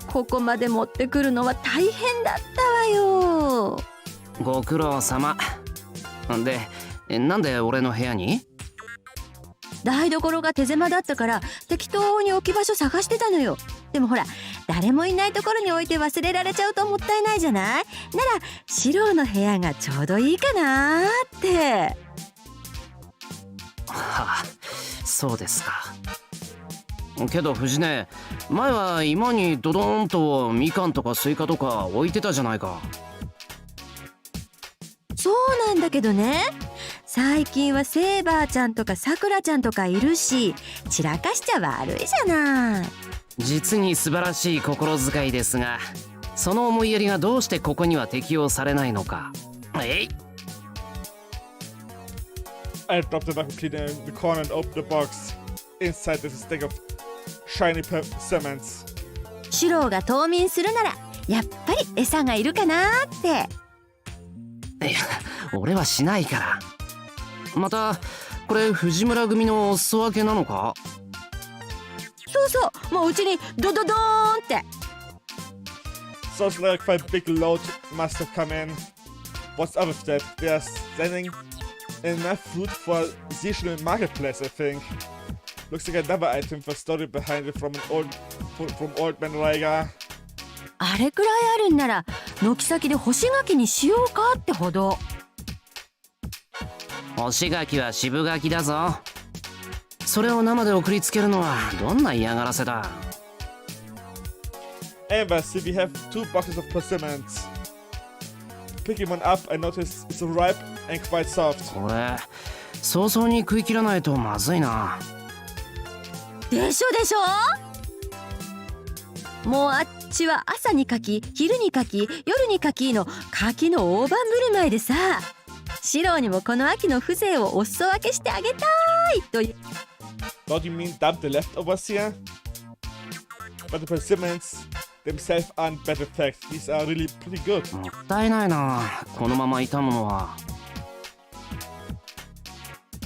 ここまで持ってくるのは大変だったわよ。ご苦労様。で、なんで俺の部屋に？台所が手狭だったから適当に置き場所探してたのよ。でもほら、誰もいないところに置いて忘れられちゃうともったいないじゃない。ならシロの部屋がちょうどいいかなって。はあ、そうですか。けど藤音、前は今にドドーンとみかんとかスイカとか置いてたじゃないか。そうなんだけどね、最近はセーバーちゃんとかさくらちゃんとかいるし、散らかしちゃ悪いじゃない。実に素晴らしい心遣いですが、その思いやりがどうしてここには適用されないのか。I dropped the vacuum cleaner in the corner and opened the box. Inside there's a stack of shiny persimmons. シロが冬眠するならやっぱり餌がいるかなって。いや、俺はしないから。またこれ藤村組のお裾分けなのか。そうそう、もううちにドドドーンって。 Sounds like quite a big load must have come in. What's up with that? They're sending enough food for seasonal marketplace, I think. Looks like another item for story behind it from old man Fraga. あれくらいあるんなら軒先で干し柿にしようかってほど。干し柿は渋柿だぞ。それを生で送りつけるのはどんな嫌がらせだ。Amber, see we have 2 boxes of persimmons. Picking one up, I notice it's ripe and quite soft. これ早々に食い切らないとまずいな。でしょでしょ。もうあっちは朝に柿、昼に柿、夜に柿の柿の大盤振る舞いでさ、シロにもこの秋の風情をお裾分けしてあげたいという。What do you mean dump the leftovers here? But the persimmons themselves aren't bad effect. These are really pretty good. もったいないな、このまま傷むのは。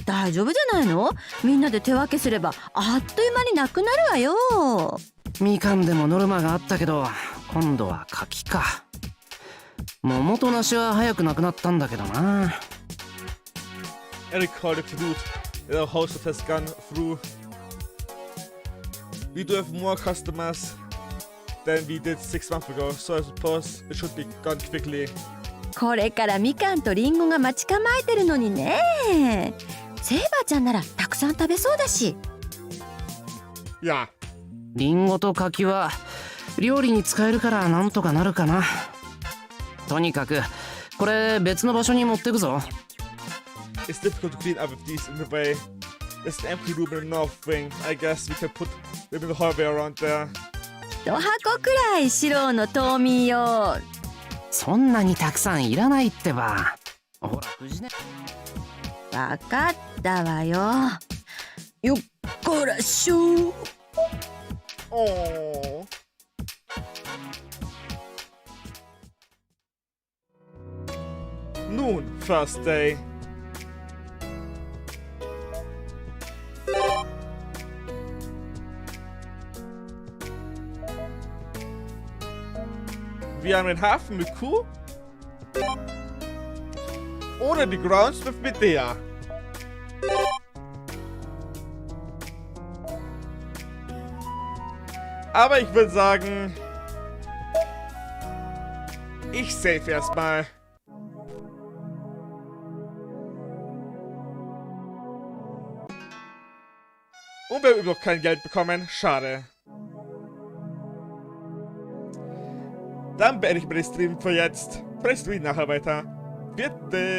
大丈夫じゃないの？みんなで手分けすればあっという間になくなるわよ。みかんでもノルマがあったけど、今度は柿か。桃と梨は早くなくなったんだけどな。I recall the fruit that our host has gone through. We do have more customers than we did 6 months ago, so I suppose it should be gone quickly. これからみかんとリンゴが待ち構えてるのにね。セーバーちゃんならたくさん食べそうだし。Ja. リンゴと柿は料理に使えるからなんとかなるかな。とにかくこれ別の場所に持ってくぞ。It's difficult to clean up with these in the way. There's an empty room in the north wing. I guess we can put them in the hallway around there. 1箱くらいシロの冬眠よ。そんなにたくさんいらないってば。ほら藤音。わかったわよ。よっこらしょ。Oh. Nun, first day. Wir haben den Hafen mit Q. Oder die Groundsmith mit der. Aber ich würde sagen, ich save erstmal. Und wir haben noch kein Geld bekommen. Schade. Dann beende ich mal den Stream für jetzt. Vielleicht streamen nachher weiter. Bitte.